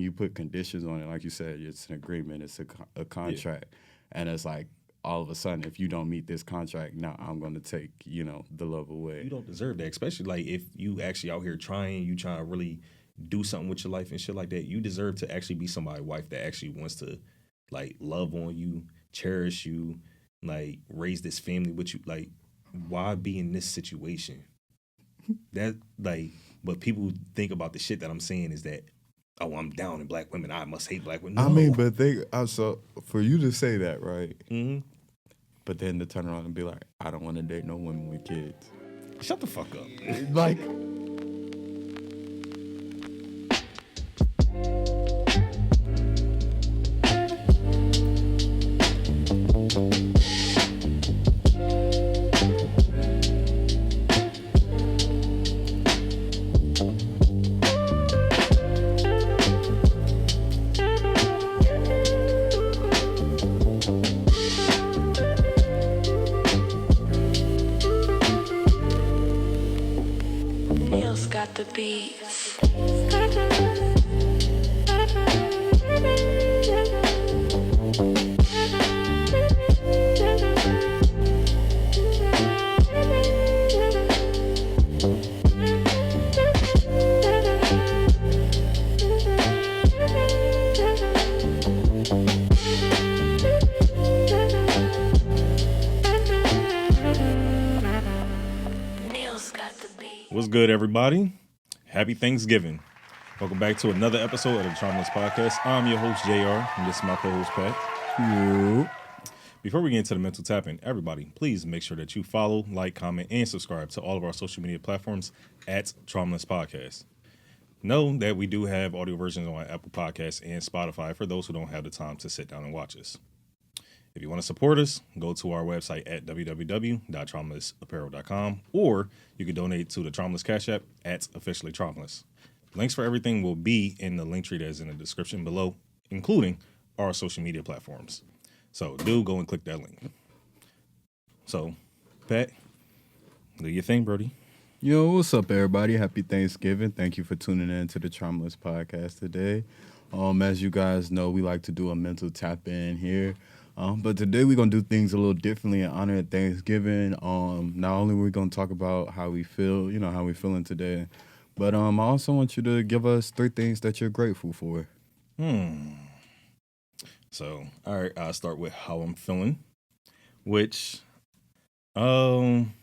you put conditions on it, like you said, it's an agreement, it's a contract, and it's like all of a sudden, if you don't meet this contract, now I'm going to take the love away. You don't deserve that, especially like if you actually out here trying to really do something with your life and shit like that. You deserve to actually be somebody's wife that actually wants to like love on you, cherish you, like raise this family with you. Like, why be in this situation? That like, but people think about the shit that I'm saying is that, oh, I'm down in black women, I must hate black women. No. I mean, but so for you to say that, right? Mm-hmm. But then to turn around and be like, I don't want to date no women with kids. Shut the fuck up. Like. Got the beats. What's good, everybody? Happy Thanksgiving. Welcome back to another episode of the Traumaless podcast. I'm your host, JR, and this is my co-host, Pat. Yeah. Before we get into the mental tapping, everybody, please make sure that you follow, like, comment, and subscribe to all of our social media platforms at Traumaless Podcast. Know that we do have audio versions on Apple Podcasts and Spotify for those who don't have the time to sit down and watch us. If you want to support us, go to our website at www.traumalessapparel.com, or you can donate to the Traumaless Cash App at Officially Traumaless. Links for everything will be in the link tree that is in the description below, including our social media platforms. So do go and click that link. So, Pat, do your thing, Brody. Yo, what's up, everybody? Happy Thanksgiving. Thank you for tuning in to the Traumaless podcast today. As you guys know, we like to do a mental tap in here. But today we're going to do things a little differently in honor of Thanksgiving. Not only are we going to talk about how we feel, how we're feeling today, but I also want you to give us 3 things that you're grateful for. So, all right, I'll start with how I'm feeling, which, I'm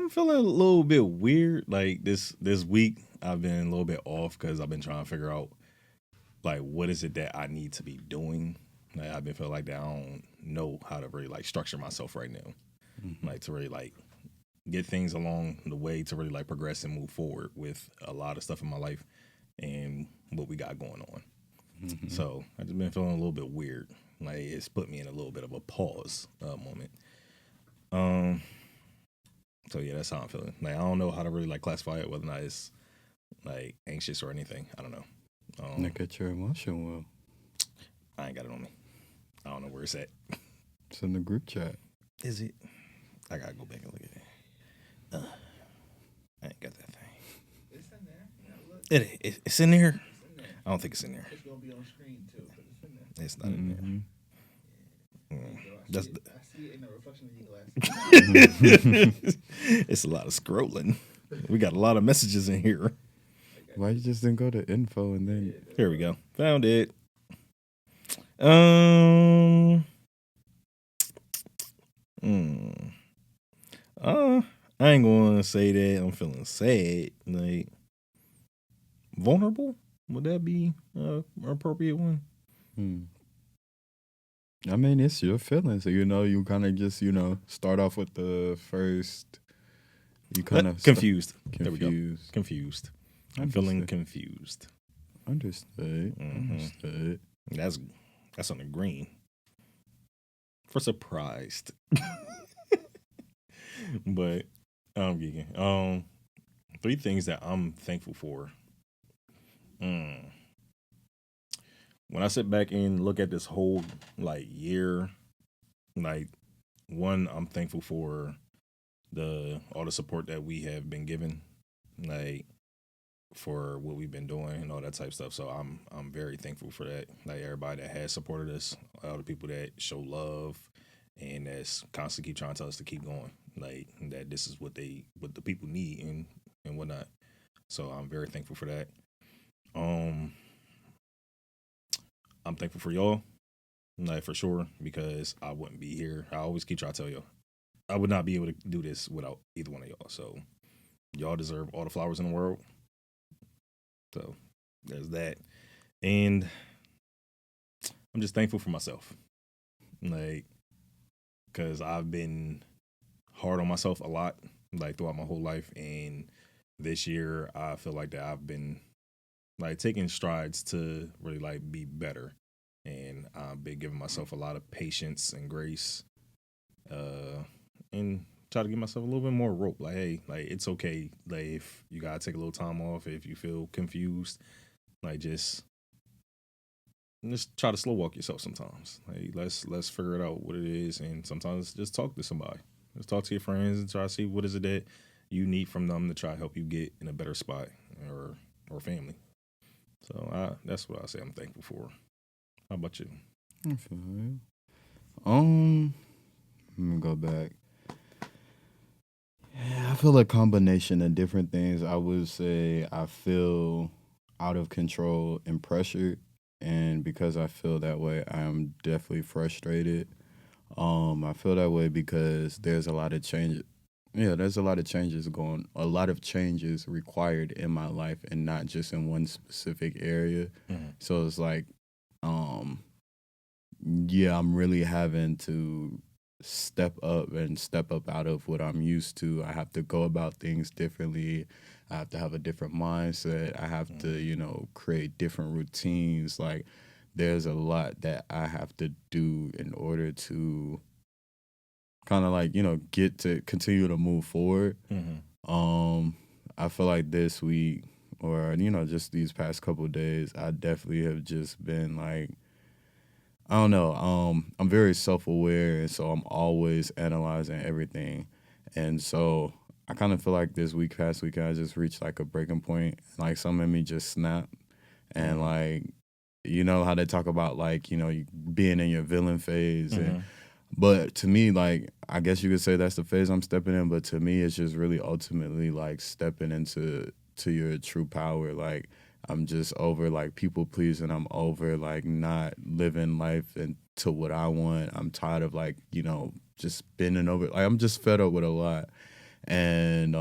feeling a little bit weird. Like this week, I've been a little bit off because I've been trying to figure out, like, what is it that I need to be doing? Like, I've been feeling like that I don't know how to really, like, structure myself right now. Mm-hmm. Like, to really, like, get things along the way to really, like, progress and move forward with a lot of stuff in my life and what we got going on. Mm-hmm. So, I've just been feeling a little bit weird. Like, it's put me in a little bit of a pause moment. So, yeah, that's how I'm feeling. Like, I don't know how to really, like, classify it, whether or not it's, like, anxious or anything. I don't know. Look at your emotion wheel. I ain't got it on me. I don't know where it's at. It's in the group chat. Is it? I gotta go back and look at it. I ain't got that thing. It's in there. It's in there? I don't think it's in there. It's gonna be on screen too, but it's in there. It's not in there. I see it in the reflection of your glasses. It's a lot of scrolling. We got a lot of messages in here. Why you just didn't go to info and then... Here we go. Found it. I ain't gonna say that I'm feeling sad. Like, vulnerable? Would that be an appropriate one? I mean, it's your feelings. So, you kind of just, start off with the first... You kind of... Confused. There we go. Confused. I'm feeling confused. Understood. Mm-hmm. Understood. That's on the green. For surprised. But I'm geeking. 3 things that I'm thankful for. When I sit back and look at this whole like year, like, one, I'm thankful for all the support that we have been given. Like, for what we've been doing and all that type of stuff. So I'm very thankful for that. Like everybody that has supported us, all the people that show love and that's constantly keep trying to tell us to keep going. Like that this is what the people need and whatnot. So I'm very thankful for that. I'm thankful for y'all, like for sure, because I wouldn't be here. I always keep trying to tell y'all, I would not be able to do this without either one of y'all. So y'all deserve all the flowers in the world. So there's that. And I'm just thankful for myself. Like, because I've been hard on myself a lot, like throughout my whole life. And this year, I feel like that I've been like taking strides to really like be better. And I've been giving myself a lot of patience and grace, and try to give myself a little bit more rope. Like, hey, like it's okay. Like if you gotta take a little time off, if you feel confused, like just try to slow walk yourself sometimes. Like let's figure it out what it is, and sometimes just talk to somebody. Just talk to your friends and try to see what is it that you need from them to try to help you get in a better spot or family. So that's what I say I'm thankful for. How about you? I feel you. Let me go back. Yeah, I feel a combination of different things. I would say I feel out of control and pressured, and because I feel that way, I am definitely frustrated. I feel that way because there's a lot of change. Yeah, there's a lot of changes a lot of changes required in my life, and not just in one specific area. Mm-hmm. So it's like, um, yeah, I'm really having to step up out of what I'm used to. I have to go about things differently. I have to have a different mindset. I have to, create different routines. Like, there's a lot that I have to do in order to kind of like, get to continue to move forward. Mm-hmm. I feel like this week or, just these past couple of days, I definitely have just been like, I don't know. I'm very self-aware, and so I'm always analyzing everything. And so I kind of feel like this past week, I just reached like a breaking point. Like some of me just snapped, and like, how they talk about like, you being in your villain phase, and but to me, like, I guess you could say that's the phase I'm stepping in. But to me, it's just really ultimately like stepping into your true power. Like, I'm just over like people pleasing. I'm over like not living life into what I want. I'm tired of like, just bending over. Like, I'm just fed up with a lot. And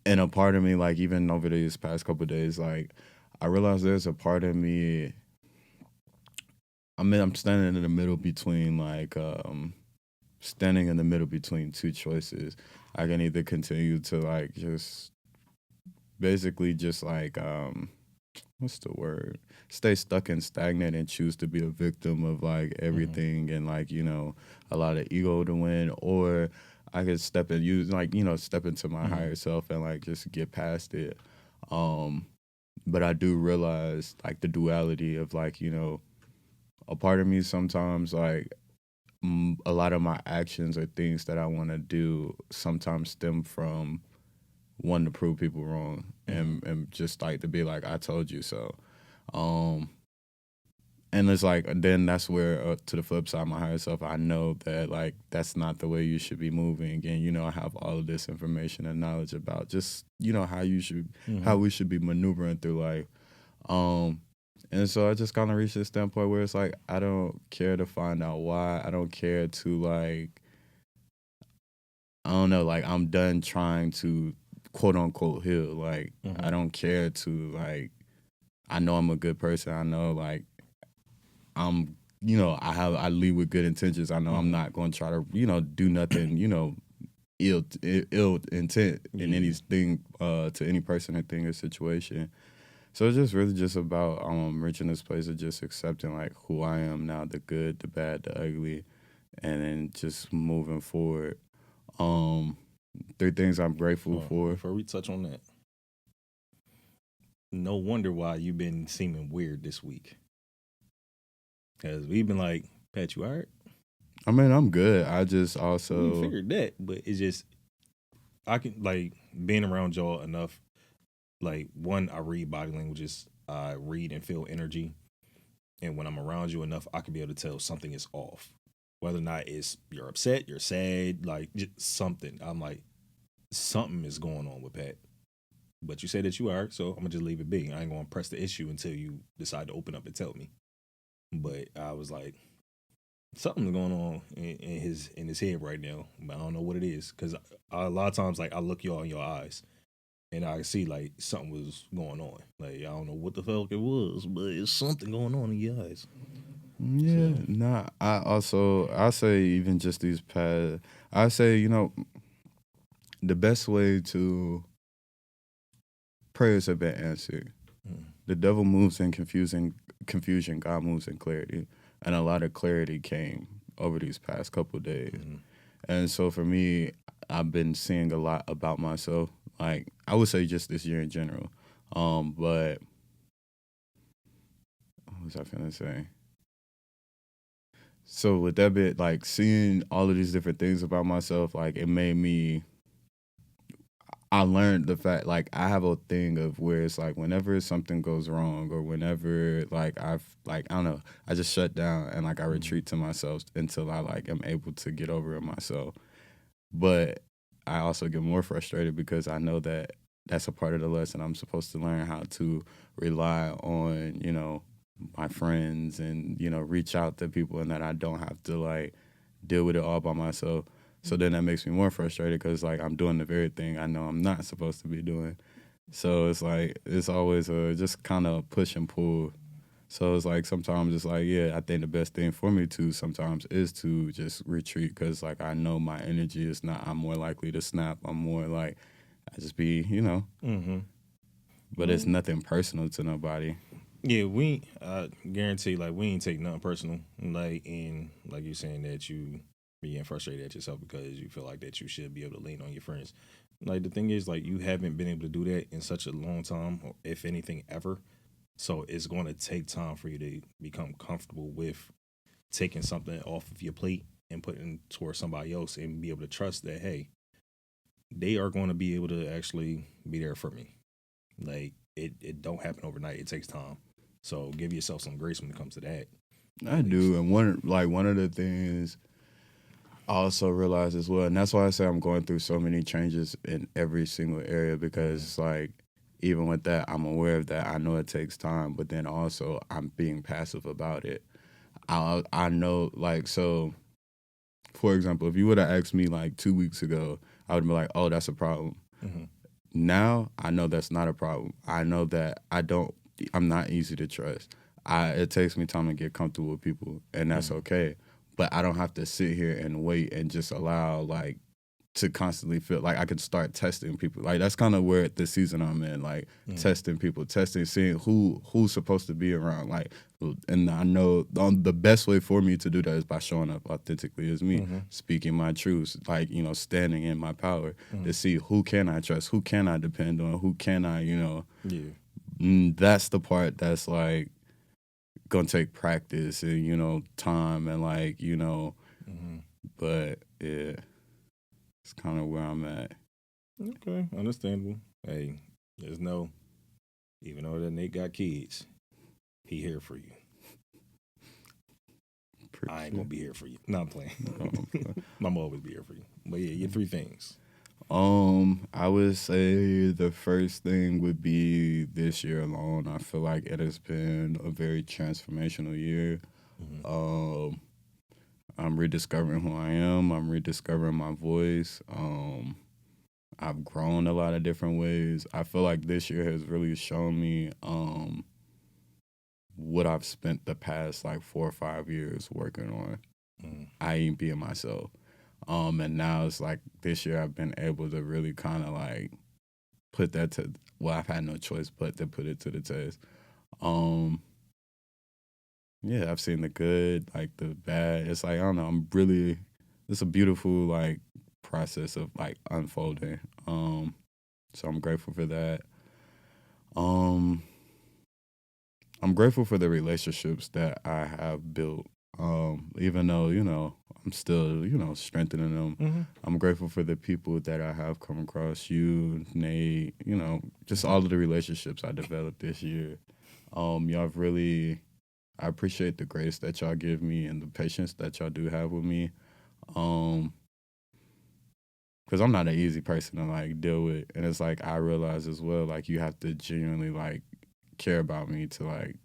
a part of me, like even over these past couple of days, like I realized there's a part of me. I'm standing in the middle between like standing in the middle between two choices. I can either continue to like just basically just like what's the word? Stay stuck and stagnant and choose to be a victim of like everything and like, a lot of ego to win, or I could step and use like, step into my higher self and like just get past it. But I do realize like the duality of like, a part of me sometimes like a lot of my actions or things that I want to do sometimes stem from wanting to prove people wrong and just like to be like, I told you so. And it's like, then that's where to the flip side, my higher self, I know that like that's not the way you should be moving. And I have all of this information and knowledge about just how you should, how we should be maneuvering through life. And so I just kind of reached this standpoint where it's like I don't care to find out why. I don't care to like, I don't know, like I'm done trying to quote unquote heal. Like I don't care to like, I know I'm a good person. I know like I'm, I lead with good intentions. I know I'm not going to try to, do nothing, ill intent in anything to any person or thing or situation. So it's just really just about reaching this place of just accepting like who I am now, the good, the bad, the ugly, and then just moving forward. 3 things I'm grateful for. Before we touch on that, no wonder why you've been seeming weird this week. Because we've been like, Pat, you all right? I mean, I'm good. I just also... We figured that, but it's just, I can, like, being around y'all enough Like, one, I read body languages, I read and feel energy. And when I'm around you enough, I can be able to tell something is off. Whether or not it's you're upset, you're sad, like just something. I'm like, something is going on with Pat. But you say that you are, so I'm gonna just leave it be. I ain't gonna press the issue until you decide to open up and tell me. But I was like, something's going on in his head right now, but I don't know what it is. Because a lot of times, like I look y'all in your eyes, and I see like something was going on. Like I don't know what the fuck it was, but it's something going on in your eyes. Yeah, So, nah. I say even just these past, I say the best way to prayers have been answered. mm, The devil moves in confusion. God moves in clarity, and a lot of clarity came over these past couple of days. mm, And so for me, I've been seeing a lot about myself. Like I would say just this year in general. But what was I finna say? So with that bit, like seeing all of these different things about myself, like it made me I learned the fact like I have a thing of where it's like whenever something goes wrong or whenever like I've like I don't know, I just shut down and like I retreat to myself until I like am able to get over it myself. But I also get more frustrated because I know that that's a part of the lesson. I'm supposed to learn how to rely on, my friends and, reach out to people and that I don't have to like deal with it all by myself. So then that makes me more frustrated because like I'm doing the very thing I know I'm not supposed to be doing. So it's like it's always a just kind of push and pull. So it's like sometimes it's like yeah, I think the best thing for me to sometimes is to just retreat because like I know my energy is not. I'm more likely to snap. I'm more like I just be mm-hmm. but it's nothing personal to nobody. Yeah, we guarantee like we ain't take nothing personal. Like in like you saying that you being frustrated at yourself because you feel like that you should be able to lean on your friends. Like the thing is like you haven't been able to do that in such a long time, or if anything ever. So it's going to take time for you to become comfortable with taking something off of your plate and putting it towards somebody else and be able to trust that hey, they are going to be able to actually be there for me. Like it don't happen overnight. It takes time. So give yourself some grace when it comes to that. I At least. do, and one of the things I also realize as well, and that's why I say I'm going through so many changes in every single area because like even with that, I'm aware of that. I know it takes time, but then also I'm being passive about it. I know like so. For example, if you would have asked me like 2 weeks ago, I would be like, "Oh, that's a problem." Mm-hmm. Now I know that's not a problem. I know that I'm not easy to trust. It takes me time to get comfortable with people, and that's okay. But I don't have to sit here and wait and just allow like to constantly feel like I can start testing people. Like that's kind of where the season I'm in, like testing people, seeing who's supposed to be around. Like, and I know the best way for me to do that is by showing up authentically as me, speaking my truths, like standing in my power to see who can I trust, who can I depend on, who can I, Yeah. That's the part that's like gonna take practice and time and like but yeah. It's kind of where I'm at. Okay, understandable. Hey, there's no, even though that Nate got kids, he here for you. I ain't gonna be here for you. No, I'm playing. I'm always be here for you. But yeah, your three things. I would say the first thing would be this year alone. I feel like it has been a very transformational year. Um, I'm rediscovering who I am. I'm rediscovering my voice. I've grown a lot of different ways. I feel like this year has really shown me what I've spent the past like 4 or 5 years working on. I ain't being myself. And now it's like this year I've been able to really kind of like put that to I've had no choice but to put it to the test. Um yeah, I've seen the good, like the bad. It's like I don't know, it's a beautiful like process of like unfolding. So I'm grateful for that. Um I'm grateful for the relationships that I have built Even though, I'm still, strengthening them. Mm-hmm. I'm grateful for the people that I have come across, you, Nate, just all of the relationships I developed this year. Y'all have really, I appreciate the grace that y'all give me and the patience that y'all do have with me. Because I'm not an easy person to like deal with. And it's like, I realize as well, like, you have to genuinely like care about me to like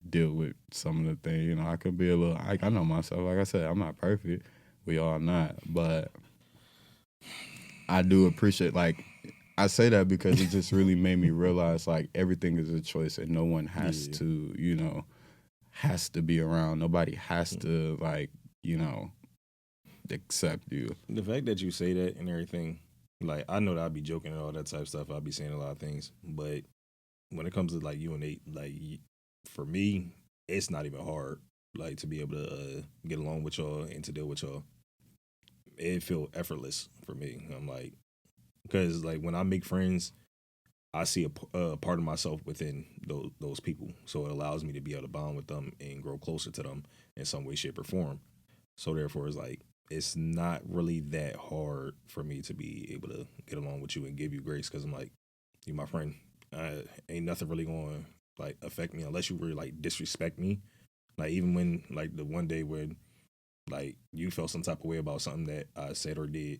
deal with some of the things. I could be a little, I know myself. Like I said, I'm not perfect. We all not. But I do appreciate, like, I say that because it just really made me realize, like, everything is a choice and no one has to, has to be around. Nobody has to, like, accept you. The fact that you say that and everything, like, I know that I'd be joking and all that type of stuff. I'd be saying a lot of things. But when it comes to, like, you and Nate, like, for me, it's not even hard, like, to be able to get along with y'all and to deal with y'all. It feel effortless for me. I'm like, because, like, when I make friends, I see a part of myself within those people. So it allows me to be able to bond with them and grow closer to them in some way, shape, or form. So therefore, it's like, it's not really that hard for me to be able to get along with you and give you grace because I'm like, you my friend. Ain't nothing really going to like affect me unless you really like disrespect me. Like even when like the one day when like you felt some type of way about something that I said or did,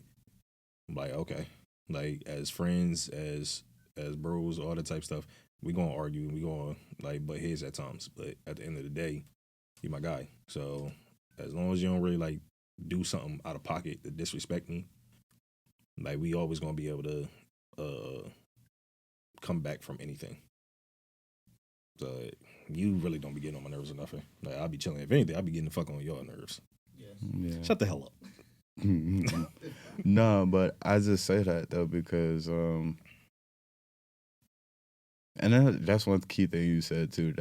I'm like, okay. Like as friends, as bros, all that type of stuff, we gonna argue and we gonna like butt heads at times. But at the end of the day, you my guy. So as long as you don't really like do something out of pocket to disrespect me, like we always gonna be able to come back from anything. So you really don't be getting on my nerves or nothing. Like I'll be chilling. If anything, I'll be getting the fuck on your nerves. Yes. Yeah. Shut the hell up. No, but I just say that though because and that's one key thing you said too.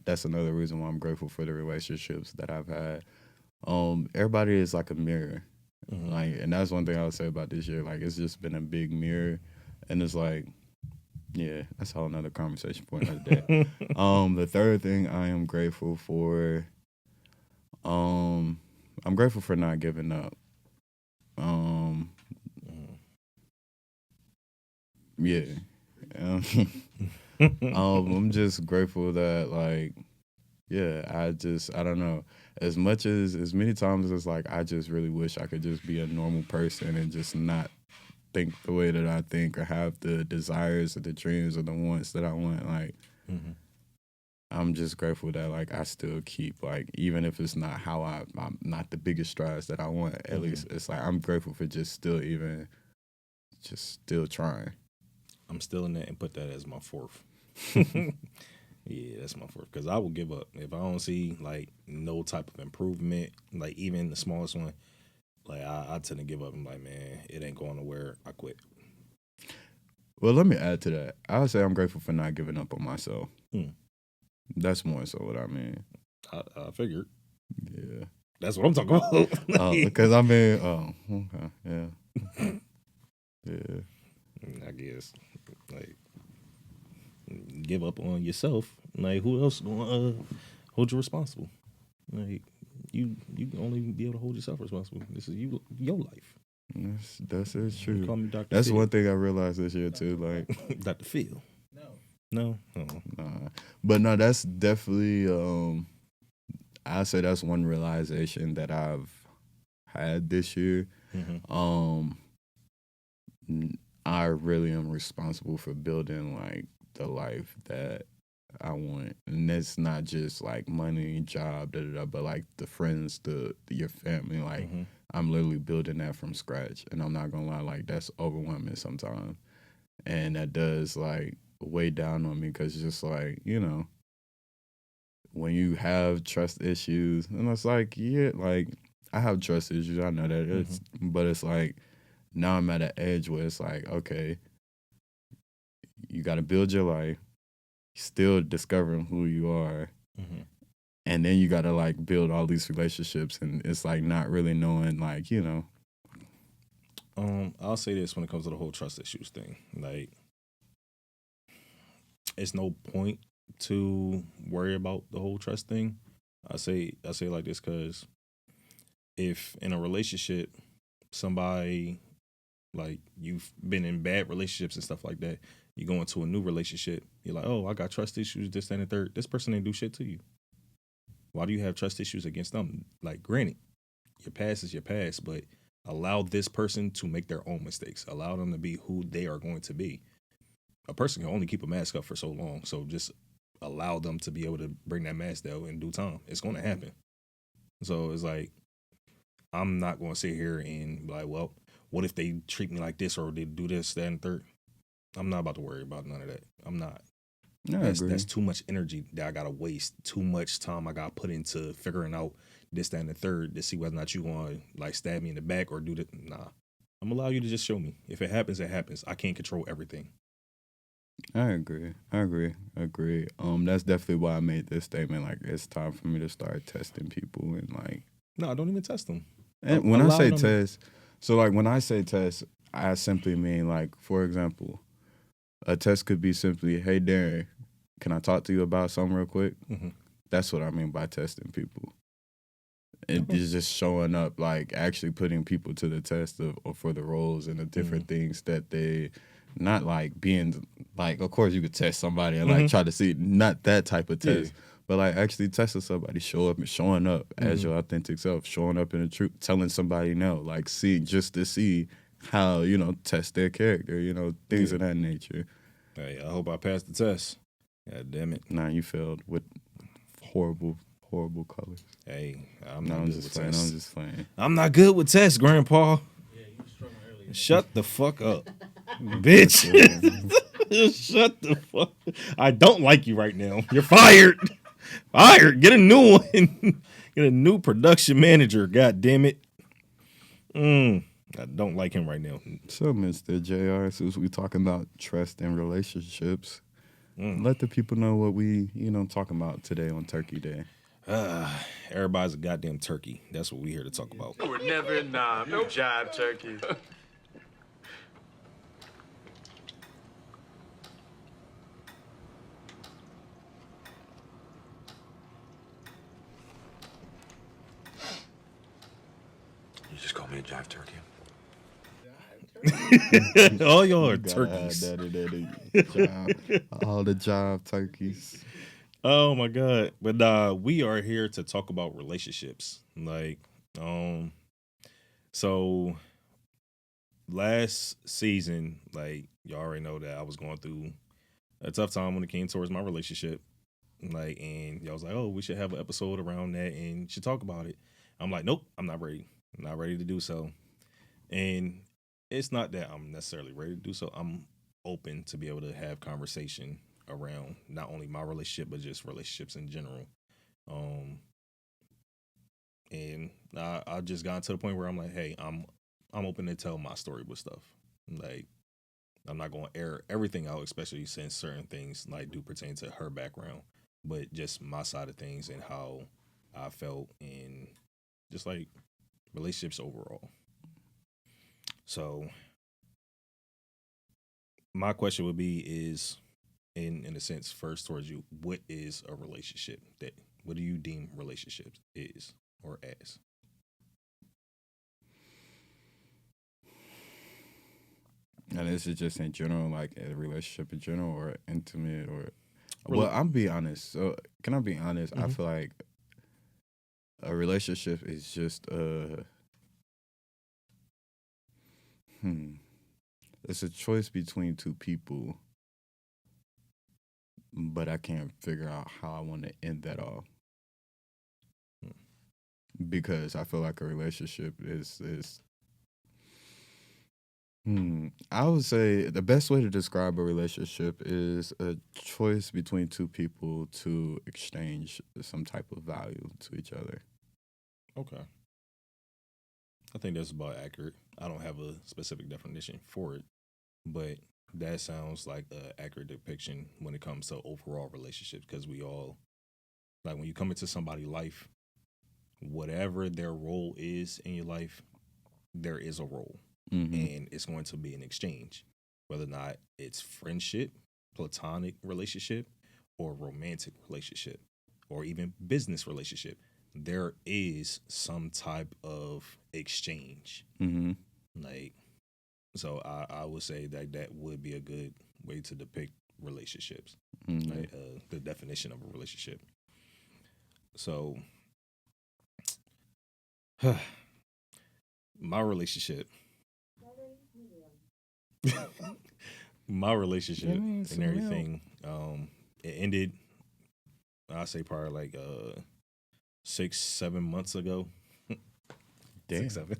That's another reason why I'm grateful for the relationships that I've had. Everybody is like a mirror, like, and that's one thing I would say about this year. Like, it's just been a big mirror, and it's like, yeah, that's a whole another conversation point of the day. The third thing I am grateful for, I'm grateful for not giving up. Yeah. I'm just grateful that like, yeah, I don't know. As many times as like I just really wish I could just be a normal person and just not think the way that I think or have the desires or the dreams or the wants that I want. Like I'm just grateful that like I still keep like even if it's not how I'm not the biggest strides that I want, at least it's like I'm grateful for just still trying. I'm still in that and put that as my fourth. Yeah, that's my fourth. Because I will give up if I don't see like no type of improvement, like even the smallest one. Like I tend to give up. I'm like, man, it ain't going nowhere. I quit. Well, let me add to that. I would say I'm grateful for not giving up on myself. That's more so what I mean. I figured. Yeah. That's what I'm talking about. Because I mean, okay, yeah. Yeah. I guess. Like, give up on yourself. Like, who else gonna hold you responsible? Like, you can only be able to hold yourself responsible. This is your life. That's true. Call me Dr. That's Phil. one thing I realized this year too. Like Dr. Phil. No. Nah. But no, that's definitely I say that's one realization that I've had this year. I really am responsible for building like the life that I want, and that's not just like money, job, but like the friends, your family. Like I'm literally building that from scratch, and I'm not gonna lie, like that's overwhelming sometimes, and that does like weigh down on me because it's just like when you have trust issues, and it's like like I have trust issues, I know that but it's like now I'm at an edge where it's like okay, you got to build your life, still discovering who you are, and then you got to like build all these relationships, and it's like not really knowing like I'll say this when it comes to the whole trust issues thing. Like, it's no point to worry about the whole trust thing I say it like this because if in a relationship, somebody like you've been in bad relationships and stuff like that, you go into a new relationship, you're like, oh, I got trust issues, this, that, and the third. This person ain't do shit to you. Why do you have trust issues against them? Like, granted, your past is your past, but allow this person to make their own mistakes. Allow them to be who they are going to be. A person can only keep a mask up for so long, so just allow them to be able to bring that mask down in due time. It's going to happen. So it's like, I'm not going to sit here and be like, well, what if they treat me like this or they do this, that, and third? I'm not about to worry about none of that. I'm not. I agree. That's too much energy that I gotta waste. Too much time I gotta put into figuring out this, that, and the third to see whether or not you gonna like stab me in the back or do that. Nah, I'm gonna allow you to just show me. If it happens, it happens. I can't control everything. I agree. That's definitely why I made this statement. Like, it's time for me to start testing people and like. No, don't even test them. And when I Allow say them- test, so like when I say test, I simply mean like, for example, a test could be simply, hey Darren, can I talk to you about something real quick? Mhm. That's what I mean by testing people. It is just showing up, like actually putting people to the test of for the roles and the different things that they, not like being like, of course you could test somebody and like try to see, not that type of test, but like actually testing somebody, showing up as your authentic self, showing up in the truth, telling somebody no, like just to see how, test their character, things of that nature. Hey, I hope I passed the test. God damn it. Nah, you failed with horrible colors. Hey, I'm No, not I'm good just with playing. tests. I'm just playing. I'm not good with tests, Grandpa. Yeah, you were struggling earlier. Shut the fuck up, bitch. Shut the fuck. I don't like you right now. You're fired. Fired. Get a new one. Get a new production manager. God damn it. I don't like him right now. So, Mr. JR, since we talking about trust and relationships, let the people know what we, talking about today on Turkey Day. Everybody's a goddamn turkey. That's what we here to talk about. You were never no jive turkey. You just call me a jive turkey. All y'all are Gotta turkeys. add that in there to job. All the job turkeys. Oh my god! But we are here to talk about relationships. Like, so last season, like y'all already know that I was going through a tough time when it came towards my relationship. Like, and y'all was like, "Oh, we should have an episode around that and should talk about it." I'm like, "Nope, I'm not ready. I'm not ready to do so." And it's not that I'm necessarily ready to do so. I'm open to be able to have conversation around not only my relationship but just relationships in general. And I just got to the point where I'm like, hey, I'm open to tell my story with stuff. Like, I'm not going to air everything out, especially since certain things like do pertain to her background, but just my side of things and how I felt in just like relationships overall. So my question would be is, in a sense, first towards you, what is a relationship? What do you deem relationships is or as? And this is just in general, like a relationship in general, or intimate, or. Really- Well, I'm be honest. So, can I be honest? I Mhm. feel like a relationship is just it's a choice between two people, but I can't figure out how I want to end that off. Because I feel like a relationship is I would say the best way to describe a relationship is a choice between two people to exchange some type of value to each other. Okay. I think that's about accurate. I don't have a specific definition for it, but that sounds like an accurate depiction when it comes to overall relationships, because we all, like, when you come into somebody's life, whatever their role is in your life, there is a role, and it's going to be an exchange, whether or not it's friendship, platonic relationship, or romantic relationship. or even business relationship, there is some type of exchange. Mm-hmm. Like, so I would say that would be a good way to depict relationships, Mm-hmm. like the definition of a relationship. So, my relationship, my relationship Give me and some everything, it ended. I say probably like 6-7 months ago. Damn. 6-7.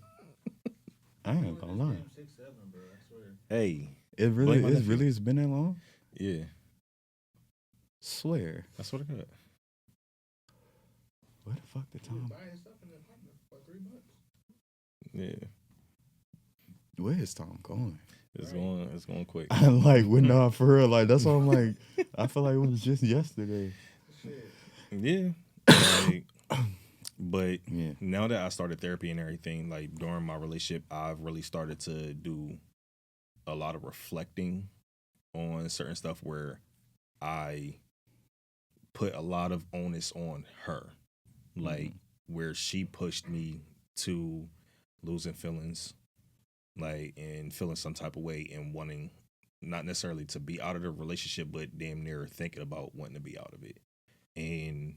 I ain't gonna lie. 6'7", bro. I swear. Hey, It Blame my really, nephew. it's been that long. yeah, Swear. I swear to God. Where the fuck the He was time? buying stuff in the apartment for 3 months. Yeah, Where is Tom going? it's going quick. I'm like, we're not for real. Like that's why I'm like, I feel like it was just yesterday. Shit. Yeah, like, but Yeah. now that I started therapy and everything, like during my relationship, I've really started to do a lot of reflecting on certain stuff where I put a lot of onus on her, like where she pushed me to losing feelings, like and feeling some type of way and wanting not necessarily to be out of the relationship, but damn near thinking about wanting to be out of it. And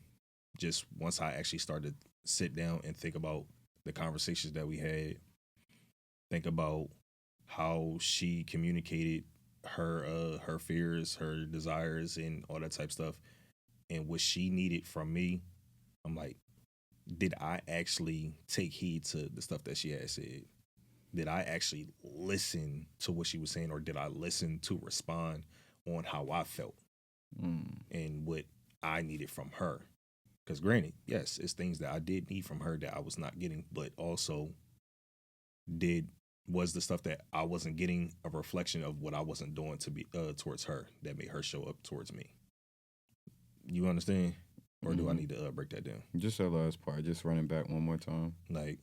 just once I actually started to sit down and think about the conversations that we had, think about how she communicated her fears, her desires, and all that type stuff, and what she needed from me, I'm like, did I actually take heed to the stuff that she had said? Did I actually listen to what she was saying, or did I listen to respond on how I felt and what I needed from her? Because granted, yes, it's things that I did need from her that I was not getting, but also was the stuff that I wasn't getting a reflection of what I wasn't doing to be towards her that made her show up towards me. You understand? Or do I need to break that down? Just that last part. Just running back one more time. Like,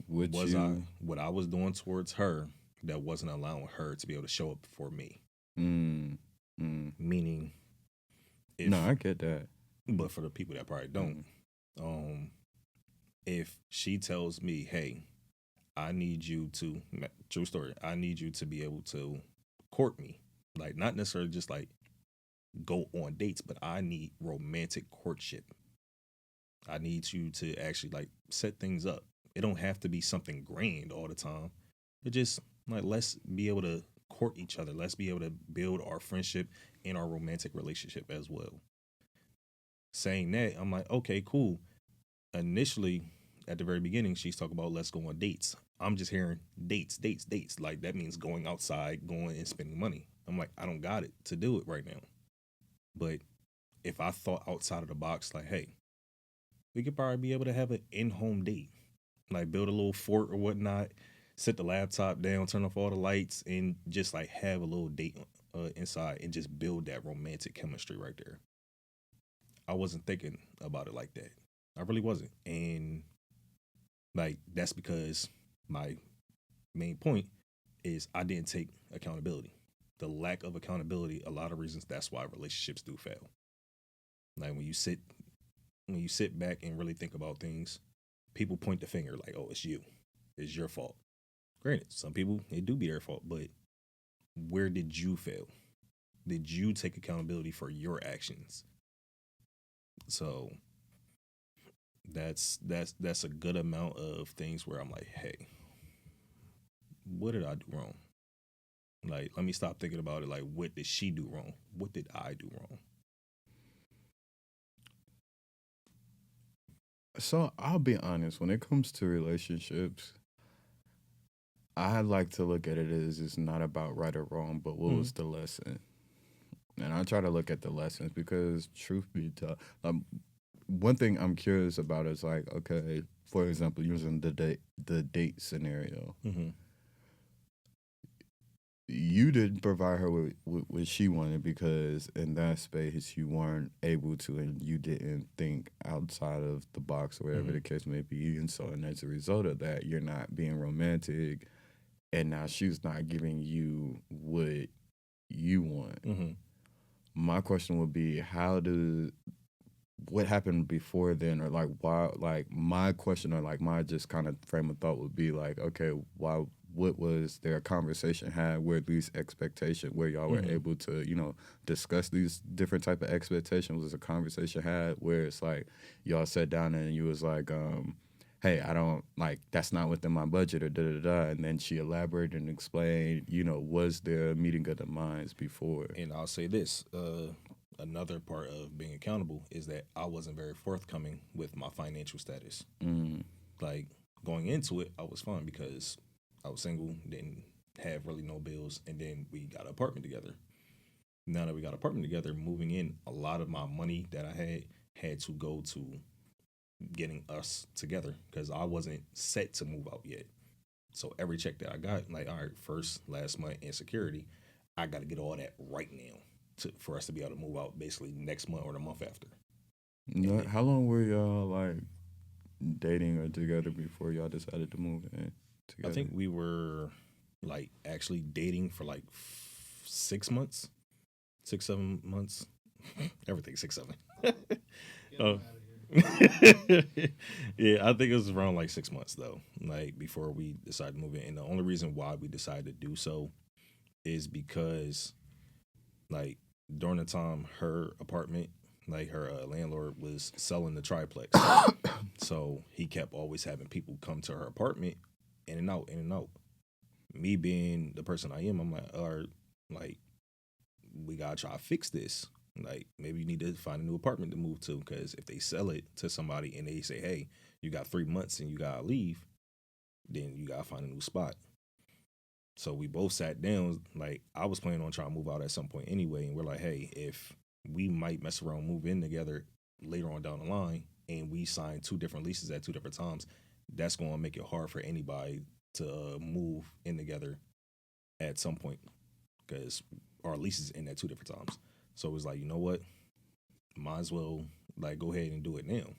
Would was you? what I was doing towards her that wasn't allowing her to be able to show up for me? Meaning, if No, I get that. but for the people that probably don't, if she tells me, "Hey, I need you to," true story, I need you to be able to court me, like not necessarily just like go on dates, but I need romantic courtship. I need you to actually like set things up. It don't have to be something grand all the time. It just like, let's be able to court each other. Let's be able to build our friendship and our romantic relationship as well. Saying that, I'm like, okay, cool. Initially, at the very beginning, she's talking about let's go on dates. I'm just hearing dates, dates, dates. Like that means going outside, going and spending money. I'm like, I don't got it to do it right now. But if I thought outside of the box, like, hey, we could probably be able to have an in-home date, like build a little fort or whatnot, set the laptop down, turn off all the lights, and just like have a little date inside and just build that romantic chemistry right there. I wasn't thinking about it like that. I really wasn't. And like, that's because my main point is I didn't take accountability. The lack of accountability, a lot of reasons, that's why relationships do fail. Like when you sit back and really think about things, people point the finger like, oh, it's you. It's your fault. Granted, some people, it do be their fault, but where did you fail? Did you take accountability for your actions? So that's a good amount of things where I'm like, hey, what did I do wrong? Like, let me stop thinking about it. Like, what did she do wrong? What did I do wrong? So I'll be honest. When it comes to relationships, I like to look at it as it's not about right or wrong, but what was the lesson? And I try to look at the lessons because, truth be told, one thing I'm curious about is like, okay, for example, using the date scenario, you didn't provide her with what she wanted because in that space you weren't able to, and you didn't think outside of the box or whatever the case may be, and so and as a result of that, you're not being romantic, and now she's not giving you what you want. My question would be, how do what happened before then, or like why, like my question, or like my just kind of frame of thought would be like, okay, why, what was there a conversation had where these expectations, where y'all were able to, discuss these different type of expectations? Was a conversation had where it's like y'all sat down and you was like, hey, I don't like, that's not within my budget, or da da da, and then she elaborated and explained, was there a meeting of the minds before? And I'll say this: another part of being accountable is that I wasn't very forthcoming with my financial status. Like going into it, I was fine because I was single, didn't have really no bills, and then we got an apartment together. Now that we got an apartment together, moving in, a lot of my money that I had to go to getting us together because I wasn't set to move out yet. So every check that I got, like, all right, first, last month, and security, I got to get all that right now for us to be able to move out basically next month or the month after. How long were y'all like dating or together before y'all decided to move in together? I think we were like actually dating for like 6 months, 6, 7 months. Everything 6, 7. Yeah, I think it was around like 6 months though, like before we decided to move in. And the only reason why we decided to do so is because, like, during the time her apartment, like her landlord was selling the triplex, so he kept always having people come to her apartment, in and out, in and out. Me being the person I am, I'm like, all right, like, we gotta try to fix this. Like, maybe you need to find a new apartment to move to, because if they sell it to somebody and they say, hey, you got 3 months and you gotta leave, then you gotta find a new spot. So we both sat down. Like, I was planning on trying to move out at some point anyway, and we're like, hey, if we might mess around, move in together later on down the line, and we sign 2 different leases at 2 different times, that's going to make it hard for anybody to move in together at some point, because our leases end at 2 different times. So it was like, you know what? Might as well like go ahead and do it now.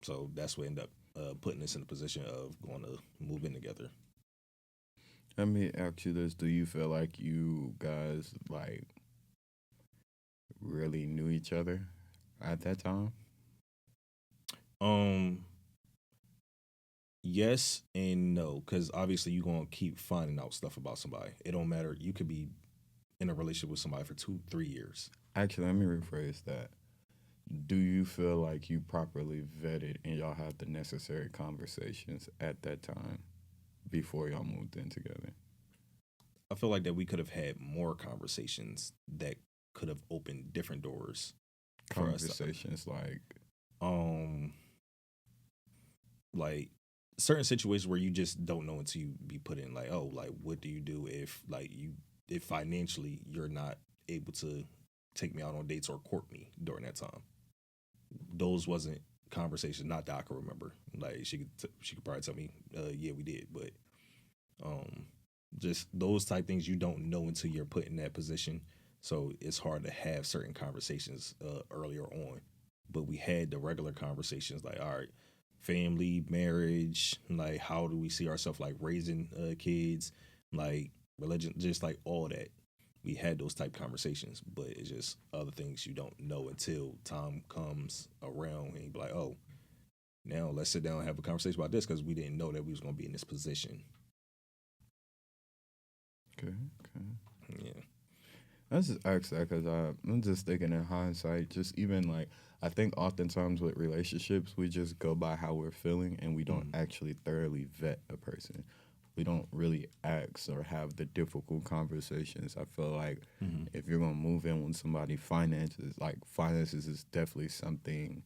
So that's what ended up putting us in a position of going to move in together. Let me ask you this: do you feel like you guys like really knew each other at that time? Yes and no, because obviously you're gonna keep finding out stuff about somebody. It don't matter. You could be in a relationship with somebody for 2-3 years. Actually, let me rephrase that. Do you feel like you properly vetted and y'all had the necessary conversations at that time before y'all moved in together? I feel like that we could have had more conversations that could have opened different doors for us. Conversations Like certain situations where you just don't know until you be put in, like, oh, like, what do you do if if financially you're not able to take me out on dates or court me during that time. Those wasn't conversations, not that I can remember. Like, she could probably tell me, yeah, we did, but just those type things you don't know until you're put in that position. So it's hard to have certain conversations earlier on. But we had the regular conversations, like, all right, family, marriage, like, how do we see ourselves, like, raising kids, like, religion, just like all that. We had those type conversations, but it's just other things you don't know until time comes around and you be like, oh, now let's sit down and have a conversation about this, because we didn't know that we was going to be in this position. Okay. Yeah. I just asked that because I'm just thinking in hindsight, just even like, I think oftentimes with relationships, we just go by how we're feeling and we don't actually thoroughly vet a person. We don't really ask or have the difficult conversations. I feel like if you're going to move in with somebody, finances is definitely something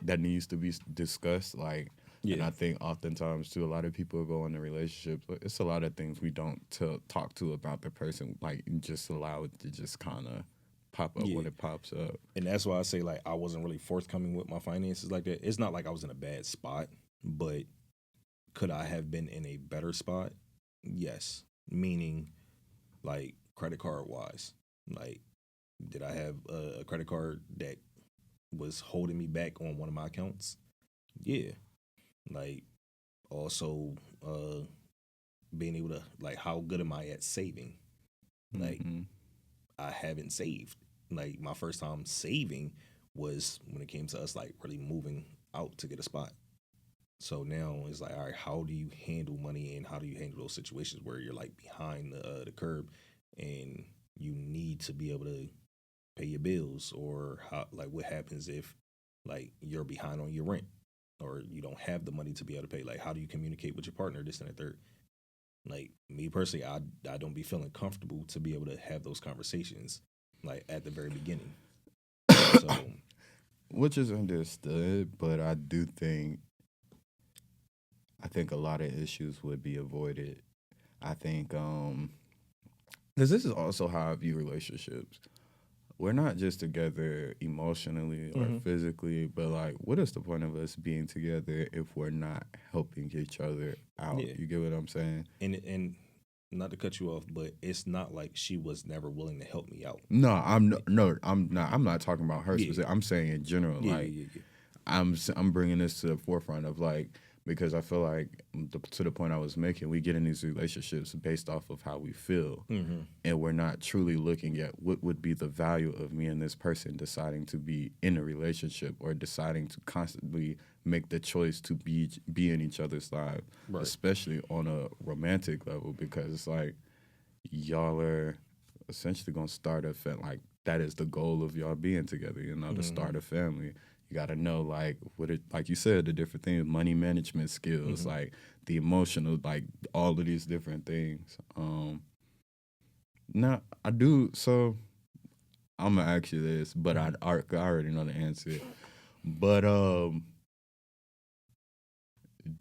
that needs to be discussed. Like, and I think oftentimes too, a lot of people go into relationships, but it's a lot of things we don't talk to about the person, like, and just allow it to just kind of pop up when it pops up. And that's why I say, like, I wasn't really forthcoming with my finances like that. It's not like I was in a bad spot, but could I have been in a better spot? Yes. Meaning, like, credit card wise. Like, did I have a credit card that was holding me back on one of my accounts? Yeah. Like, also being able to, like, how good am I at saving? Like, I haven't saved like my first time saving was when it came to us like really moving out to get a spot. So now it's like, all right, how do you handle money and how do you handle those situations where you're like behind the curb and you need to be able to pay your bills, or how, like what happens if like you're behind on your rent or you don't have the money to be able to pay? Like, how do you communicate with your partner, this and the third? Like me personally, I don't be feeling comfortable to be able to have those conversations like at the very beginning. So Which is understood, but I do think a lot of issues would be avoided. I think because this is also how I view relationships. We're not just together emotionally or physically, but like, what is the point of us being together if we're not helping each other out? Yeah. You get what I'm saying? and not to cut you off, but it's not like she was never willing to help me out. No, I'm not. I'm not talking about her Yeah. specific. I'm saying in general. Yeah, like, yeah. I'm bringing this to the forefront of like, because I feel like to the point I was making, we get in these relationships based off of how we feel, and we're not truly looking at what would be the value of me and this person deciding to be in a relationship or deciding to constantly make the choice to be in each other's lives, Right. especially on a romantic level, because it's like y'all are essentially gonna start a like that is the goal of y'all being together, you know, to start a family. You got to know, like, what it, like you said, the different things, money management skills, like the emotional, like all of these different things. Now, I do, so I'm going to ask you this, but I already know the answer. But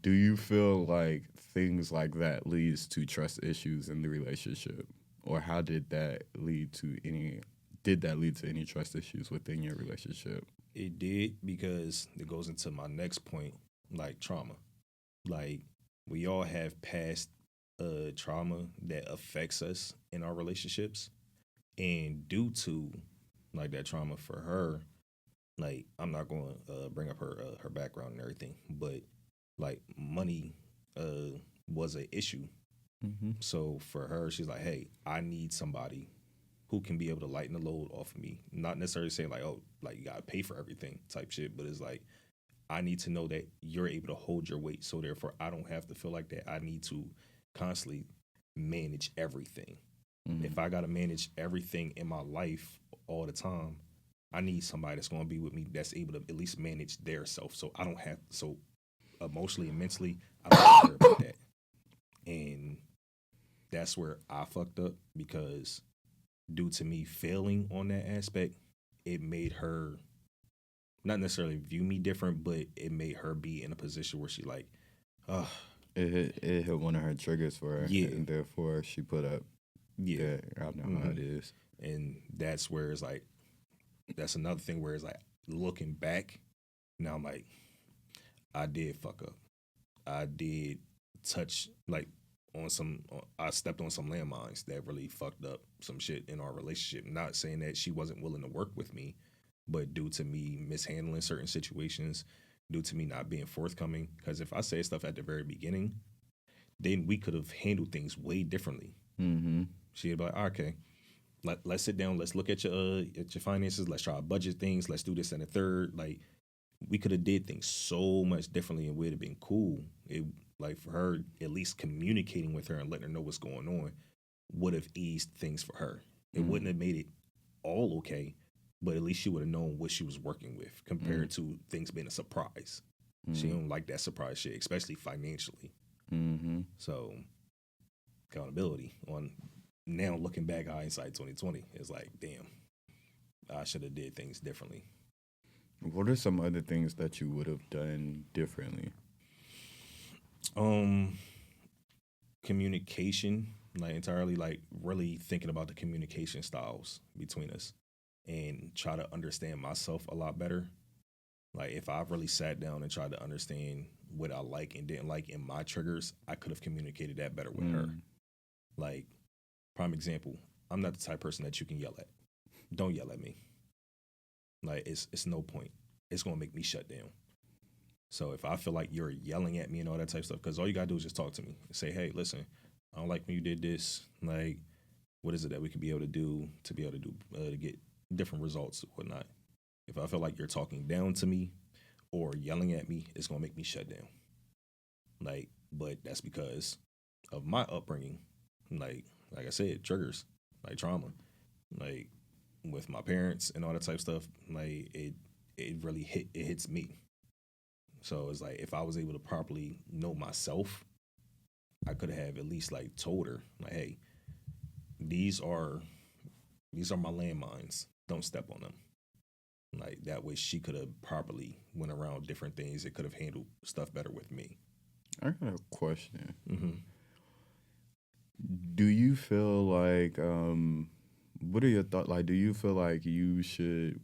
do you feel like things like that leads to trust issues in the relationship? Or how did that lead to any trust issues within your relationship? It did, because it goes into my next point, like trauma. Like we all have past trauma that affects us in our relationships, and due to like that trauma for her, like I'm not going to bring up her background and everything, but like money was an issue. So for her, she's like, hey, I need somebody who can be able to lighten the load off of me. Not necessarily saying like, oh, like you gotta pay for everything type shit, but it's like, I need to know that you're able to hold your weight. So therefore I don't have to feel like that I need to constantly manage everything. If I gotta manage everything in my life all the time, I need somebody that's gonna be with me that's able to at least manage their self. So I don't have, so emotionally and mentally, I don't have to worry about that. And that's where I fucked up, because due to me failing on that aspect, it made her not necessarily view me different, but it made her be in a position where she like, It hit one of her triggers for her, Yeah. and therefore she put up. yeah. I know how it is. And that's where it's like, that's another thing where it's like, looking back, now I'm like, I did fuck up. I did touch like I stepped on some landmines that really fucked up some shit in our relationship. Not saying that she wasn't willing to work with me, but due to me mishandling certain situations, due to me not being forthcoming. Because if I say stuff at the very beginning, then we could have handled things way differently. She'd be like, okay, let's sit down, let's look at your finances, let's try to budget things, let's do this and the third. Like, we could have did things so much differently, and we'd have been cool. It, like, for her, at least communicating with her and letting her know what's going on would have eased things for her. It wouldn't have made it all okay, but at least she would have known what she was working with, compared to things being a surprise. She don't like that surprise shit, especially financially. So accountability on, now looking back, hindsight 2020, is like, damn, I should have did things differently. What are some other things that you would have done differently? Communication, like entirely, like really thinking about the communication styles between us and try to understand myself a lot better. Like if I really sat down and tried to understand what I like and didn't like in my triggers, I could have communicated that better with her. Like, prime example, I'm not the type of person that you can yell at. Don't yell at me. Like, it's no point. It's gonna make me shut down. So if I feel like you're yelling at me and all that type of stuff, because all you gotta do is just talk to me and say, hey, listen, I don't like when you did this. Like, what is it that we could be able to do to get different results, whatnot. If I feel like you're talking down to me or yelling at me, it's gonna make me shut down. Like, but that's because of my upbringing. Like I said, triggers, like trauma, like with my parents and all that type of stuff. Like it really hits me. So it's like if I was able to properly know myself, I could have at least like told her like, hey, these are my landmines. Don't step on them. Like that way, she could have properly went around different things. It could have handled stuff better with me. I got a question. Mm-hmm. Do you feel like what are your thoughts? Like, do you feel like you should?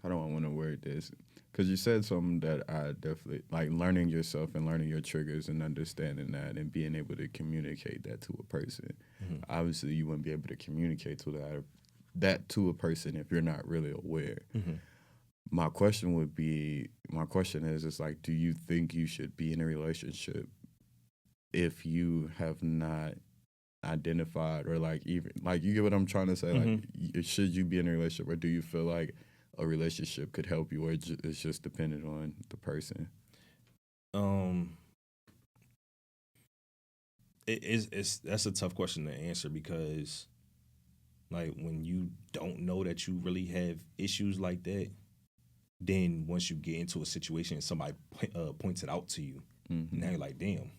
How do I want to word this? Because you said something that I definitely like learning yourself and learning your triggers and understanding that and being able to communicate that to a person. Mm-hmm. Obviously, you wouldn't be able to communicate to that to a person if you're not really aware. Mm-hmm. My question is, it's like, do you think you should be in a relationship if you have not identified or like even like you get what I'm trying to say? Like, should you be in a relationship, or do you feel like a relationship could help you, or it's just dependent on the person? It's that's a tough question to answer because like when you don't know that you really have issues like that, then once you get into a situation and somebody points it out to you, now you're like, damn,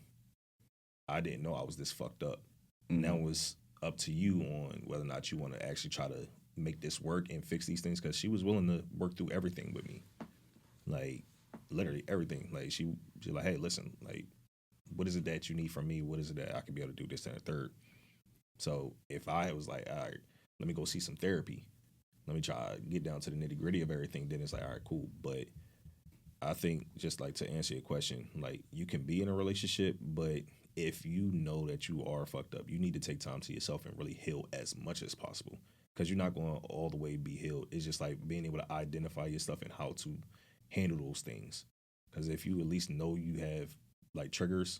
I didn't know I was this fucked up. Now it's up to you on whether or not you want to actually try to make this work and fix these things, because she was willing to work through everything with me, like literally everything. Like she's like, hey, listen, like, what is it that you need from me? What is it that I could be able to do this and a third? So if I was like, all right, let me go see some therapy, let me try to get down to the nitty gritty of everything, then it's like, all right, cool. But I think just like to answer your question, like you can be in a relationship, but if you know that you are fucked up, you need to take time to yourself and really heal as much as possible, because you're not going to all the way be healed. It's just like being able to identify your stuff and how to handle those things. Because if you at least know you have like triggers,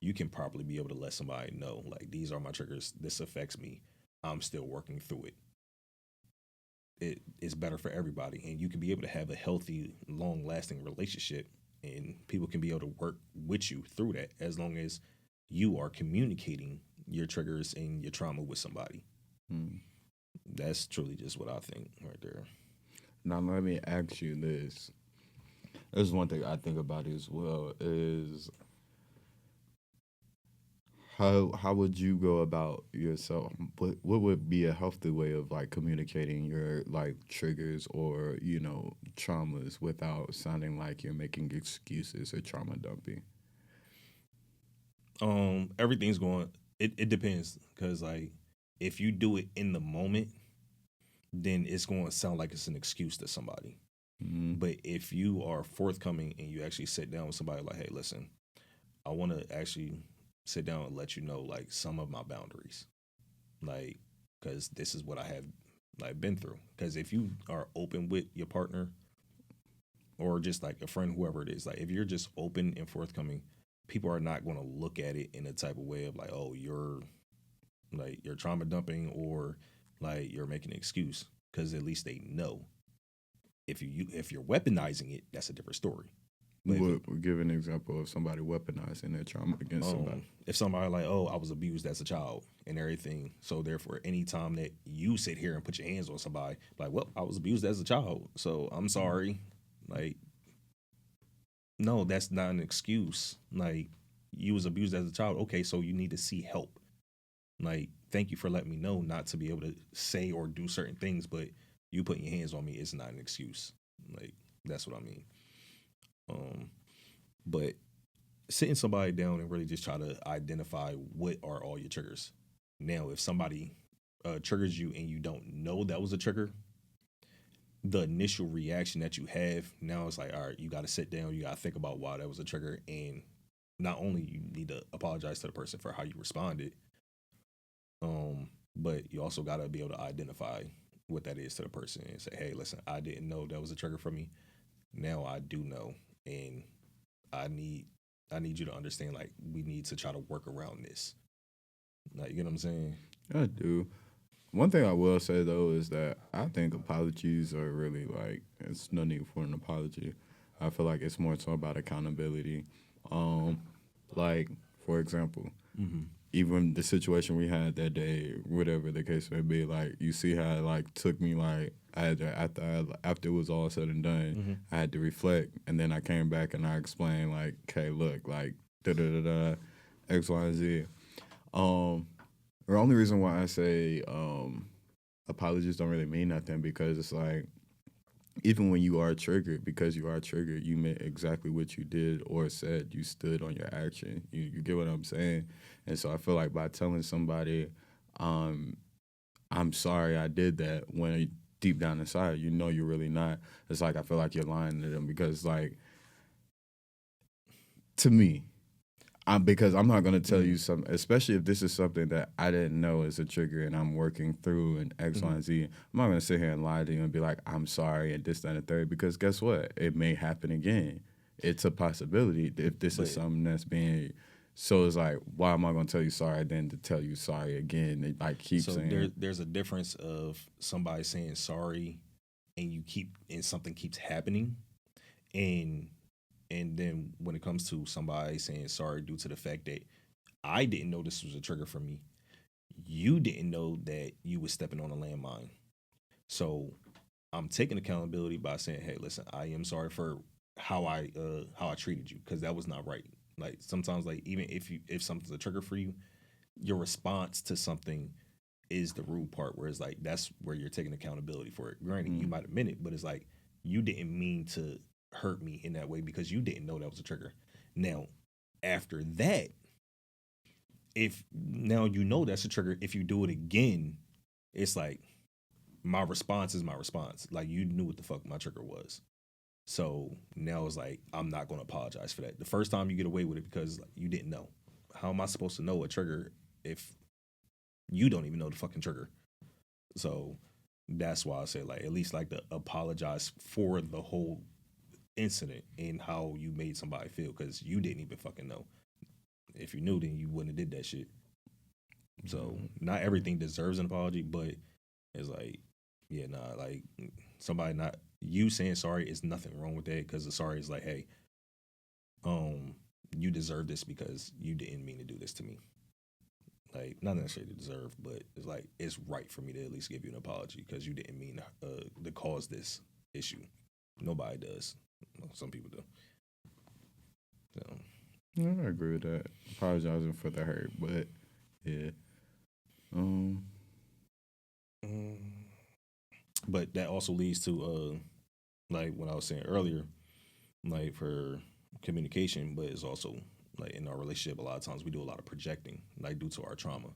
you can properly be able to let somebody know, like, these are my triggers. This affects me. I'm still working through it. It's better for everybody, and you can be able to have a healthy, long-lasting relationship, and people can be able to work with you through that as long as you are communicating your triggers and your trauma with somebody. That's truly just what I think right there. Now let me ask you this. There's one thing I think about as well is how would you go about yourself? What would be a healthy way of like communicating your like triggers or traumas without sounding like you're making excuses or trauma dumping? Everything's going. It depends, because like if you do it in the moment, then it's going to sound like it's an excuse to somebody. But if you are forthcoming and you actually sit down with somebody like, hey, listen, I want to actually sit down and let you know like some of my boundaries, like, because this is what I have like been through. Because if you are open with your partner or just like a friend, whoever it is, like if you're just open and forthcoming, people are not going to look at it in a type of way of like, oh, you're trauma dumping or like you're making an excuse, because at least they know. If you're weaponizing it, that's a different story. We'll give an example of somebody weaponizing their trauma against somebody. If somebody like, oh, I was abused as a child and everything, so therefore anytime that you sit here and put your hands on somebody, like, well, I was abused as a child, so I'm sorry. Like, no, that's not an excuse. Like, you was abused as a child. Okay, so you need to see help. Like, thank you for letting me know not to be able to say or do certain things, but you putting your hands on me is not an excuse. Like, that's what I mean. But sitting somebody down and really just try to identify what are all your triggers. Now, if somebody triggers you and you don't know that was a trigger, the initial reaction that you have now is like, all right, you got to sit down, you got to think about why that was a trigger, and not only you need to apologize to the person for how you responded, but you also got to be able to identify what that is to the person and say, hey, listen, I didn't know that was a trigger for me. Now I do know, and I need you to understand, like, we need to try to work around this. Like, you know what I'm saying? I do. One thing I will say though is that I think apologies are really like it's no need for an apology. I feel like it's more so about accountability. Um, like for example, even the situation we had that day, whatever the case may be, like you see how it like took me like I had to, after it was all said and done, I had to reflect, and then I came back and I explained like, okay, look, like da da da da, X Y and Z. Um, the only reason why I say apologies don't really mean nothing because it's like even when you are triggered, because you are triggered, you meant exactly what you did or said. You stood on your action. You get what I'm saying? And so I feel like by telling somebody, um, I'm sorry I did that, when deep down inside, you know you're really not. It's like I feel like you're lying to them because, like, to me, because I'm not gonna tell you something, especially if this is something that I didn't know is a trigger and I'm working through and X, Y, and Z. I'm not gonna sit here and lie to you and be like, I'm sorry and this, that, and the third, because guess what? It may happen again. It's a possibility if this is something that's being. So it's like, why am I gonna tell you sorry then to tell you sorry again? They like keep So saying. there's a difference of somebody saying sorry, and something keeps happening, and then when it comes to somebody saying sorry due to the fact that I didn't know this was a trigger for me, you didn't know that you was stepping on a landmine. So I'm taking accountability by saying, hey, listen, I am sorry for how I treated you because that was not right. Like sometimes, like even if something's a trigger for you, your response to something is the rude part where it's like that's where you're taking accountability for it. Granted, you might have meant it, but it's like you didn't mean to hurt me in that way because you didn't know that was a trigger. Now, after that, if now you know that's a trigger, if you do it again, it's like my response is my response. Like you knew what the fuck my trigger was. So now it's like I'm not going to apologize for that. The first time you get away with it because like, you didn't know. How am I supposed to know a trigger if you don't even know the fucking trigger? So that's why I say like at least like to apologize for the whole incident and how you made somebody feel because you didn't even fucking know. If you knew, then you wouldn't have did that shit. So not everything deserves an apology, but it's like, yeah, nah, like somebody not you saying sorry is nothing wrong with that because the sorry is like, hey, you deserve this because you didn't mean to do this to me. Like not necessarily deserve, but it's like it's right for me to at least give you an apology because you didn't mean to cause this issue. Nobody does. Some people do. So Yeah, I agree with that. Apologizing for the hurt, but yeah. but that also leads to like what I was saying earlier, like for communication, but it's also like in our relationship a lot of times we do a lot of projecting, like due to our trauma.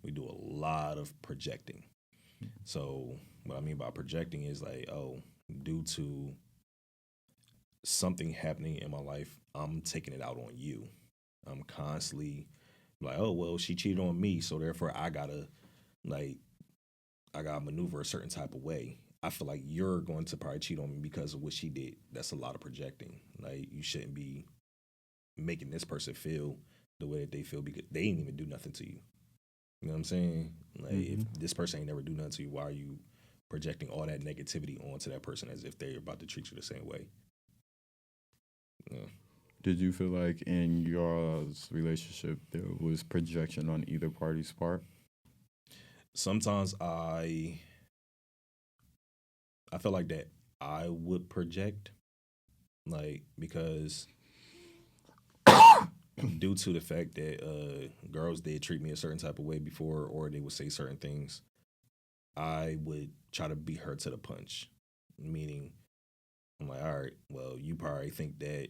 We do a lot of projecting. So what I mean by projecting is like, oh, due to something happening in my life, I'm taking it out on you. I'm constantly like, oh well, she cheated on me, so therefore like I gotta maneuver a certain type of way. I feel like you're going to probably cheat on me because of what she did. That's a lot of projecting. Like you shouldn't be making this person feel the way that they feel because they didn't even do nothing to you. You know what I'm saying? Like if this person ain't never do nothing to you, why are you projecting all that negativity onto that person as if they're about to treat you the same way? Yeah. Did you feel like in your relationship there was projection on either party's part? Sometimes I feel like that I would project, like because due to the fact that girls did treat me a certain type of way before, or they would say certain things, I would try to beat her to the punch. Meaning, I'm like, all right, well, you probably think that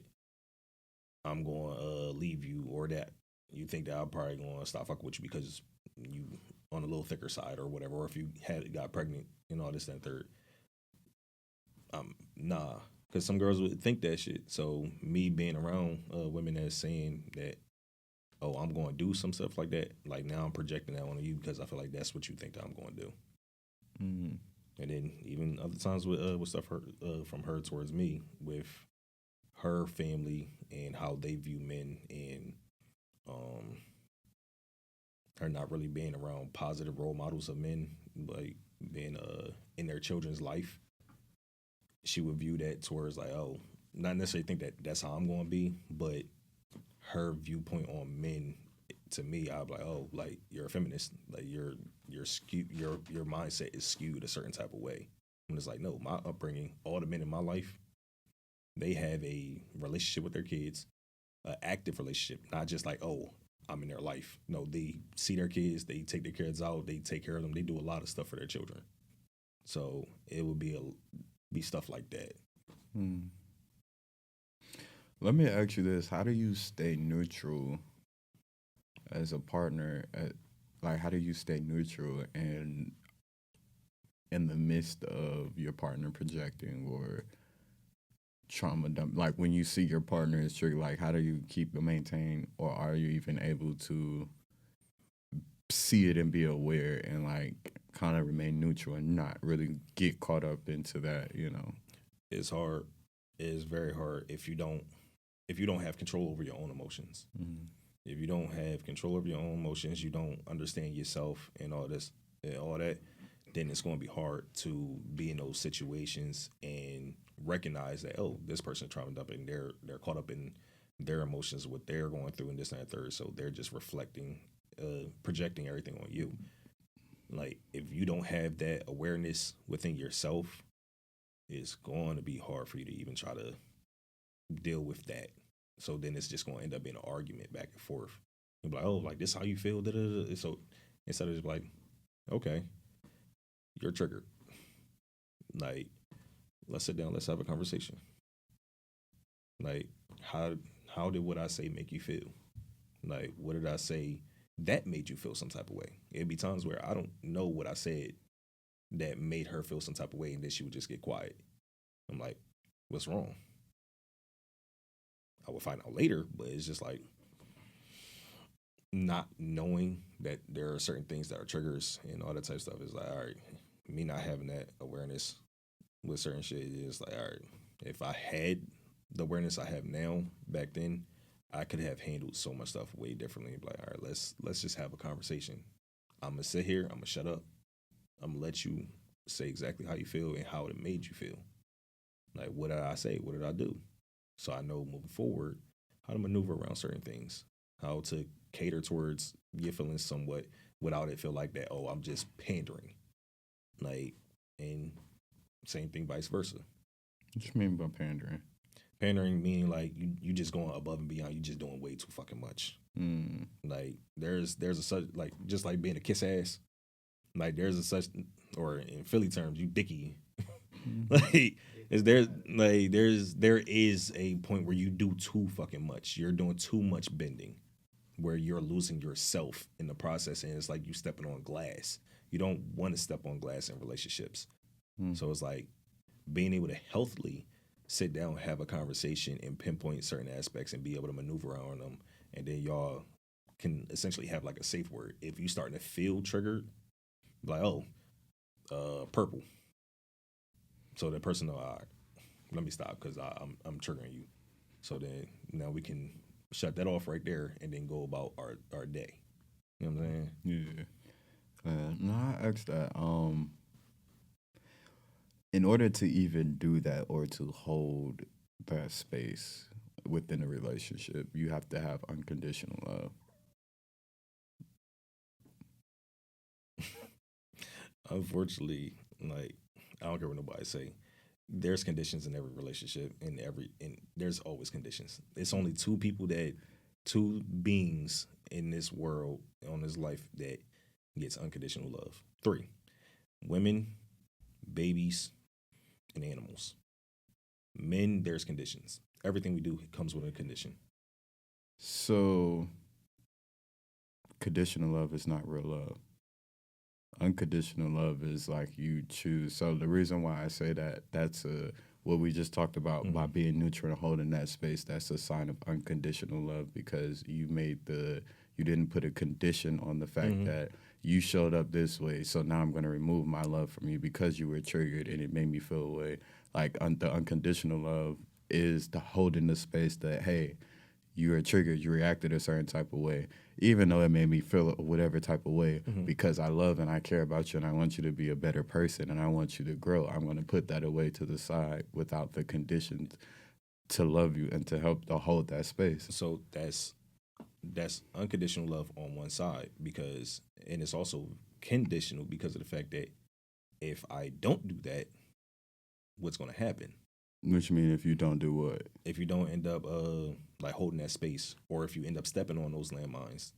I'm going to leave you, or that you think that I'm probably going to stop fucking with you because you on a little thicker side or whatever, or if you got pregnant and all this and third. Nah, because some girls would think that shit. So me being around women that's saying that, oh, I'm going to do some stuff like that. Like now I'm projecting that on you because I feel like that's what you think that I'm going to do. And then even other times with stuff from her towards me, with her family and how they view men and her not really being around positive role models of men, like being in their children's life, she would view that towards like, oh, not necessarily think that that's how I'm going to be, but her viewpoint on men, to me, I'd be like, oh, like you're a feminist, like you're skewed, your mindset is skewed a certain type of way. And it's like, no, my upbringing, all the men in my life, they have a relationship with their kids, an active relationship, not just like, oh, I'm in their life. No, they see their kids, they take their kids out, they take care of them, they do a lot of stuff for their children. So it would be stuff like that. Let me ask you this: how do you stay neutral as a partner? Like, how do you stay neutral and in the midst of your partner projecting or trauma dump? Like, when you see your partner is triggered, like, how do you keep it maintained, or are you even able to see it and be aware and like kind of remain neutral and not really get caught up into that? It's hard. It's very hard if you don't have control over your own emotions. Mm-hmm. If you don't have control over your own emotions, you don't understand yourself and all this and all that, then it's going to be hard to be in those situations and recognize that, oh, this person is trauma dumping. They're caught up in their emotions, what they're going through, and this and that third. So they're just reflecting, projecting everything on you. Like, if you don't have that awareness within yourself, it's going to be hard for you to even try to deal with that. So then it's just going to end up being an argument back and forth. You'll be like, oh, like this how you feel? Da-da-da-da. So instead of just like, okay, you're triggered. Like, let's sit down, let's have a conversation. Like, how did what I say make you feel? Like, what did I say that made you feel some type of way? It'd be times where I don't know what I said that made her feel some type of way, and then she would just get quiet. I'm like, what's wrong? I would find out later, but it's just like not knowing that there are certain things that are triggers and all that type of stuff is like, all right, me not having that awareness with certain shit is like, all right, if I had the awareness I have now back then, I could have handled so much stuff way differently. Like, all right, let's just have a conversation. I'm gonna sit here, I'm gonna shut up, I'm gonna let you say exactly how you feel and how it made you feel. Like, what did I say? What did I do? So I know moving forward how to maneuver around certain things, how to cater towards your feelings somewhat without it feel like that, oh, I'm just pandering. Like, and same thing vice versa. What you mean by pandering? Pandering meaning like you just going above and beyond, you just doing way too fucking much. Like there's a such, like, just like being a kiss ass. Like there's a such, or in Philly terms, you dicky. Like there is a point where you do too fucking much. You're doing too much bending, where you're losing yourself in the process, and it's like you stepping on glass. You don't want to step on glass in relationships. So it's like being able to healthily sit down, have a conversation, and pinpoint certain aspects and be able to maneuver around them, and then y'all can essentially have like a safe word. If you starting to feel triggered, like, oh, purple. So the person know, all right, let me stop because I'm triggering you. So then now we can shut that off right there and then go about our day. You know what I'm saying? Yeah. No, I asked that. In order to even do that or to hold that space within a relationship, you have to have unconditional love. Unfortunately, like, I don't care what nobody say. There's conditions in every relationship, and there's always conditions. It's only two beings in this world, on this life, that gets unconditional love. 3, women, babies, and animals. Men, there's conditions. Everything we do comes with a condition. So, conditional love is not real love. Unconditional love is like you choose. So the reason why I say that, that's what we just talked about by being neutral and holding that space. That's a sign of unconditional love, because you didn't put a condition on the fact that you showed up this way, so now I'm going to remove my love from you because you were triggered and it made me feel away. Like the unconditional love is the holding the space that, hey, you were triggered, you reacted a certain type of way, even though it made me feel whatever type of way, because I love and I care about you and I want you to be a better person and I want you to grow. I'm going to put that away to the side without the conditions to love you and to help to hold that space. So that's unconditional love on one side and it's also conditional because of the fact that if I don't do that, what's going to happen? Which means if you don't do what? If you don't end up like holding that space, or if you end up stepping on those landmines,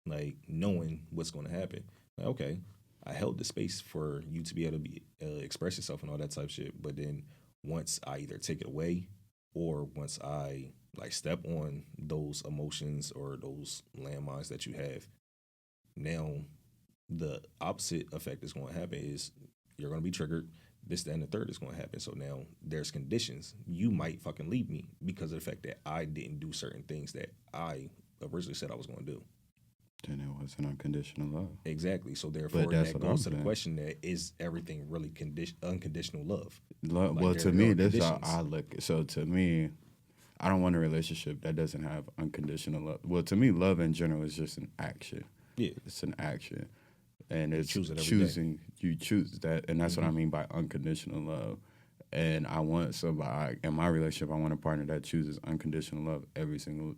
like knowing what's going to happen. Like, okay, I held the space for you to be able to be express yourself and all that type of shit. But then once I either take it away, or once I like step on those emotions or those landmines that you have, now the opposite effect is going to happen is you're going to be triggered. This, that, and the third is going to happen. So now there's conditions. You might fucking leave me because of the fact that I didn't do certain things that I originally said I was going to do. Then it wasn't unconditional love. Exactly. So therefore, that's that what goes I'm to the saying. question that is everything really unconditional love? Well, Like, to there me, are this is how conditions. I look. So to me, I don't want a relationship that doesn't have unconditional love. Well, to me, love in general is just an action. Yeah. It's an action, and it's choose it every day. choosing. You choose that, and that's what I mean by unconditional love. And I want somebody in my relationship. I want a partner that chooses unconditional love every single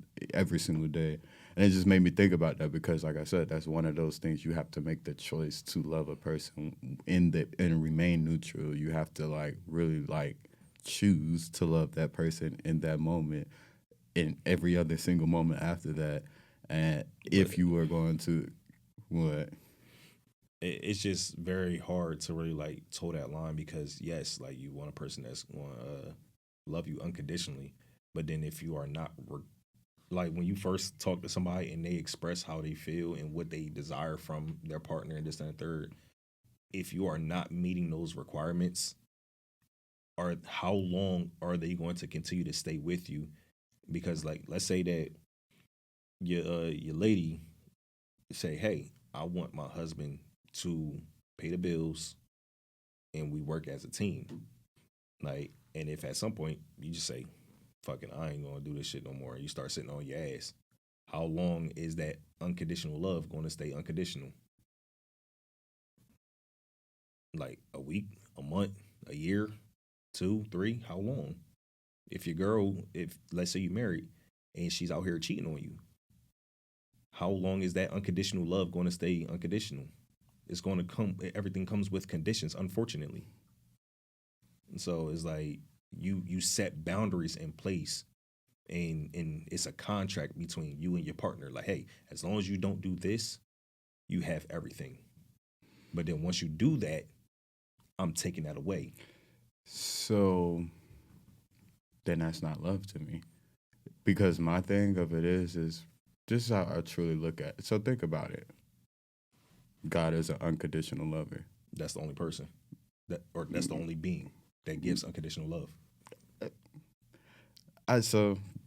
day. And it just made me think about that because, like I said, that's one of those things you have to make the choice to love a person and remain neutral. You have to like really like choose to love that person in that moment, in every other single moment after that. And if you were going to what? It's just very hard to really like toe that line because yes, like you want a person that's going to love you unconditionally, but then if you are not like when you first talk to somebody and they express how they feel and what they desire from their partner and this and the third, if you are not meeting those requirements, or how long are they going to continue to stay with you? Because like let's say that your lady say, hey, I want my husband to pay the bills and we work as a team. Like, and if at some point you just say, fucking, I ain't gonna do this shit no more, and you start sitting on your ass, how long is that unconditional love going to stay unconditional? Like a week, a month, a year, 2, 3, how long? If your girl, if let's say you married and she's out here cheating on you, how long is that unconditional love going to stay unconditional? It's going to come, everything comes with conditions, unfortunately. And so it's like you set boundaries in place, and it's a contract between you and your partner. Like, hey, as long as you don't do this, you have everything. But then once you do that, I'm taking that away. So then that's not love to me. Because my thing of it is this is how I truly look at it. So think about it. God is an unconditional lover. That's the only person that's the only being that gives unconditional love.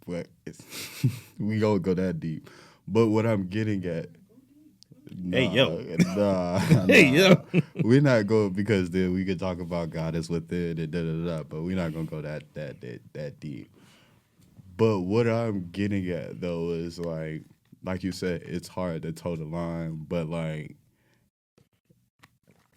But we don't go that deep. But what I'm getting at, Hey, yo. hey yo. we're not going because then we could talk about God is within and da da da. But we're not gonna go that deep. But what I'm getting at though is like you said, it's hard to toe the line. But like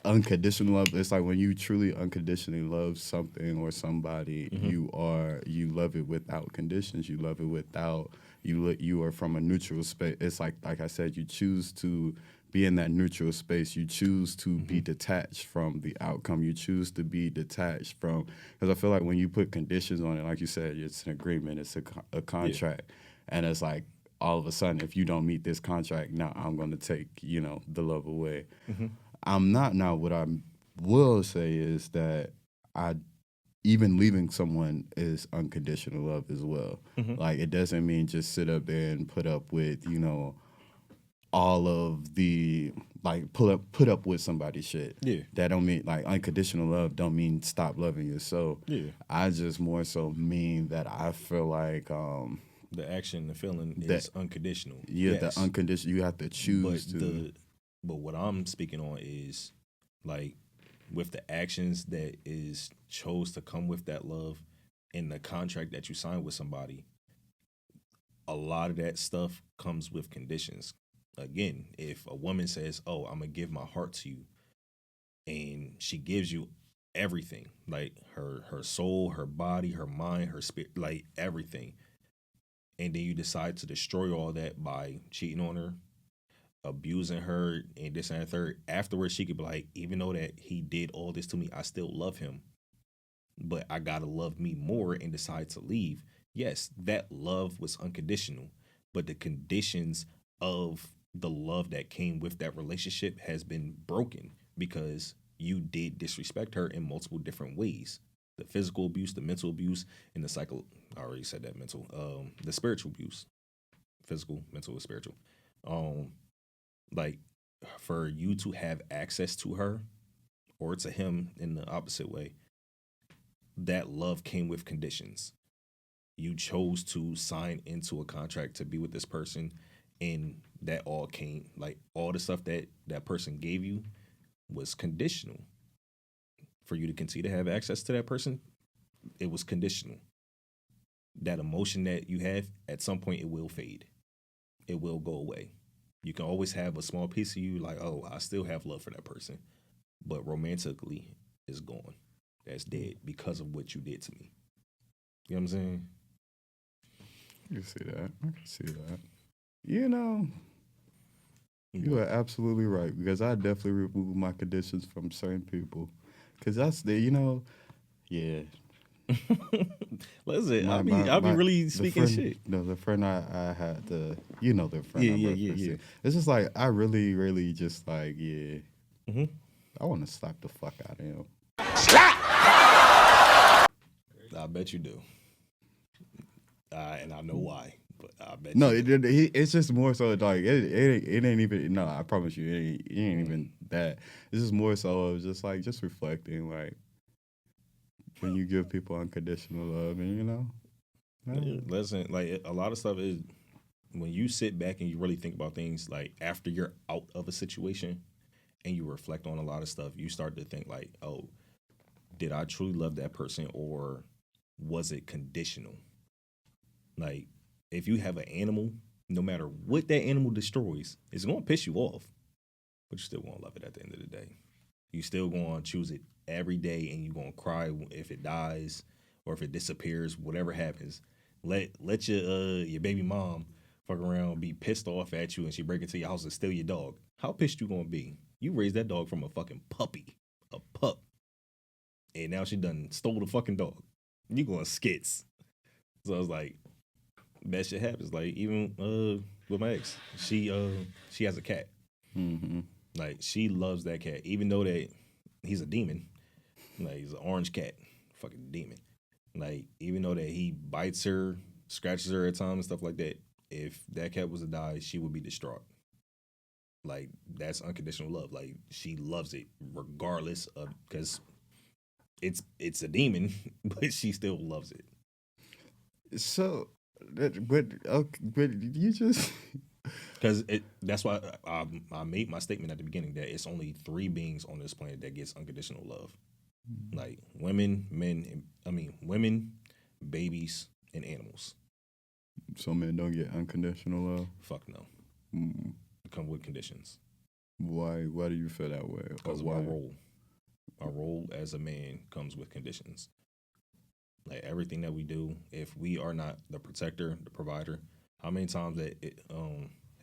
unconditional love, it's like when you truly unconditionally love something or somebody, you love it without conditions. You love it without you are from a neutral space. It's like I said, you choose to be in that neutral space. You choose to be detached from the outcome. You choose to be detached from, because I feel like when you put conditions on it, like you said, it's an agreement, it's a contract, and it's like all of a sudden, if you don't meet this contract, now I'm going to take the love away. I'm not now. What I will say is that even leaving someone is unconditional love as well. Like it doesn't mean just sit up there and put up with all of the put up with somebody's shit. Yeah. That don't mean like unconditional love don't mean stop loving yourself. Yeah. I just more so mean that I feel like The action, the feeling is unconditional. the unconditional, you have to choose But what I'm speaking on is like with the actions that is chose to come with that love and the contract that you sign with somebody, a lot of that stuff comes with conditions. Again, if a woman says, "Oh, I'm gonna give my heart to you," and she gives you everything, like her soul, her body, her mind, her spirit, like everything, and then you decide to destroy all that by cheating on her, abusing her, and this and that third. Afterwards, she could be like, even though that he did all this to me, I still love him, but I gotta love me more and decide to leave. Yes, that love was unconditional, but the conditions of the love that came with that relationship has been broken because you did disrespect her in multiple different ways. The physical abuse, the mental abuse, and the psycho. I already said that mental. The spiritual abuse, physical, mental, and spiritual. Um, like for you to have access to her or to him in the opposite way, that love came with conditions. You chose to sign into a contract to be with this person, and that all came, like all the stuff that that person gave you was conditional. For you to continue to have access to that person, it was conditional. That emotion that you have, at some point, it will fade. It will go away. You can always have a small piece of you, like, oh, I still have love for that person, but romantically, it's gone. That's dead because of what you did to me. You know what I'm saying? I can see that. I can see that. You know, you are absolutely right because I definitely remove my conditions from certain people because that's the, yeah. Listen, My, I'll be my really the speaking friend, shit. no, the friend I had, the friend Yeah, I yeah, referenced. yeah, yeah. It's just like I really, really just like, yeah. Mm-hmm. I want to slap the fuck out of him. I bet you do. And I know why, but I bet No, you do. it's just more so like it ain't even. No, I promise you, it ain't even that. It's just more so of just like just reflecting, like when you give people unconditional love, and Yeah, listen, like a lot of stuff is when you sit back and you really think about things, like after you're out of a situation and you reflect on a lot of stuff, you start to think like, oh, did I truly love that person or was it conditional? Like if you have an animal, no matter what that animal destroys, it's going to piss you off, but you still going to love it at the end of the day. You still going to choose it every day, and you going to cry if it dies or if it disappears, whatever happens. Let your baby mom fuck around, be pissed off at you, and she break into your house and steal your dog. How pissed you gonna be? You raised that dog from a fucking puppy, a pup, and now she done stole the fucking dog. You going skits? So I was like, that shit happens. Like even with my ex, she has a cat. Mm-hmm. Like she loves that cat, even though that he's a demon. Like he's an orange cat, fucking demon. Like even though that he bites her, scratches her at times and stuff like that, if that cat was to die, she would be distraught. Like that's unconditional love. Like she loves it regardless of because it's a demon, but she still loves it. So, but you just Because that's why I made my statement at the beginning that it's only 3 beings on this planet that gets unconditional love. Like women, men, women, babies, and animals. so men don't get unconditional love. Fuck no. Mm. Come with conditions. Why? Why do you feel that way? Because of why? our role. Our role as a man comes with conditions. Like everything that we do, if we are not the protector, the provider, how many times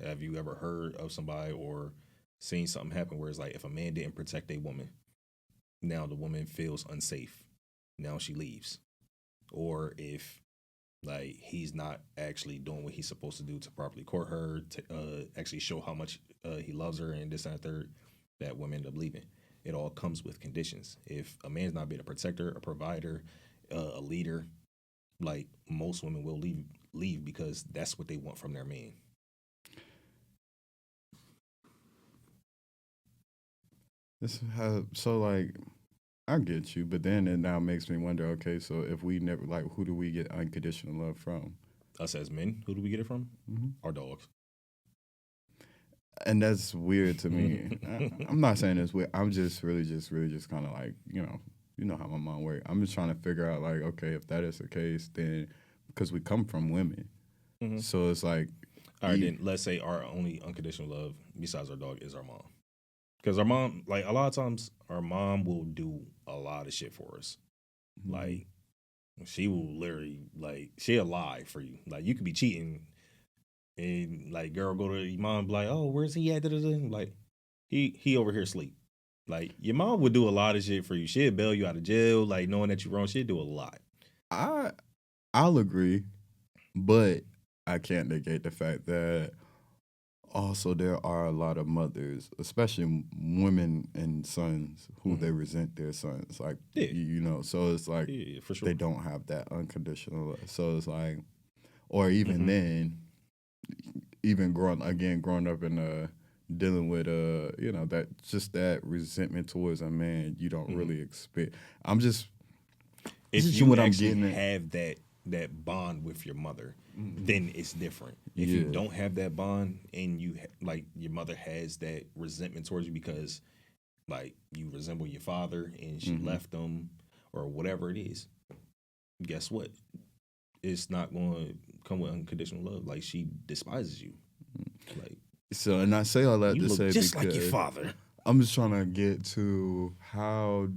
have you ever heard of somebody or seen something happen where it's like if a man didn't protect a woman, now the woman feels unsafe. Now she leaves. Or if like he's not actually doing what he's supposed to do to properly court her, to actually show how much he loves her and this and third, that women end up leaving. It all comes with conditions. If a man's not being a protector, a provider, a leader, like most women will leave because that's what they want from their man. So like I get you, but then it now makes me wonder. Okay, so if we never like, who do we get unconditional love from? Us as men, who do we get it from? Mm-hmm. Our dogs. And that's weird to me. I'm not saying it's weird. I'm just really just kind of like you know how my mind works. I'm just trying to figure out like, okay, if that is the case, then because we come from women, So it's like, All right, then let's say our only unconditional love besides our dog is our mom. Because our mom, like a lot of times, our mom will do a lot of shit for us. Like she will literally, like, she'll lie for you. Like you could be cheating, and like girl go to your mom and be like, oh, where's he at? Da-da-da. Like he over here asleep. Like your mom would do a lot of shit for you. She'd bail you out of jail, like knowing that you're wrong. She'd do a lot. I'll agree, but I can't negate the fact that also there are a lot of mothers, especially women and sons, who they resent their sons. Like, Yeah. you know, so it's like Yeah, for sure. they don't have that unconditional love. So it's like, or even then, even growing up in dealing with you know, that just that resentment towards a man, you don't really expect. I'm just If this is you what I'm actually getting at. have that bond with your mother, then it's different. If you Yeah. don't have that bond and you like your mother has that resentment towards you because like you resemble your father and she left him or whatever it is, guess what? It's not going to come with unconditional love. Like she despises you. Like So, and I say all that you to look say just because like your father. I'm just trying to get to how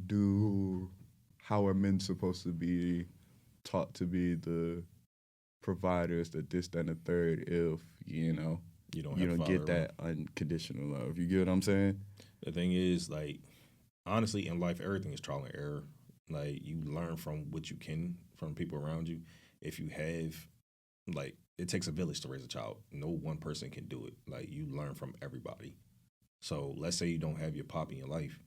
are men supposed to be taught to be the providers, the this, that, and the third, if you know You don't you have a don't father get that unconditional love. You get what I'm saying? The thing is, like, honestly, in life, everything is trial and error. Like, you learn from what you can from people around you. If you have, like, it takes a village to raise a child. No one person can do it. Like, you learn from everybody. So, let's say you don't have your pop in your life.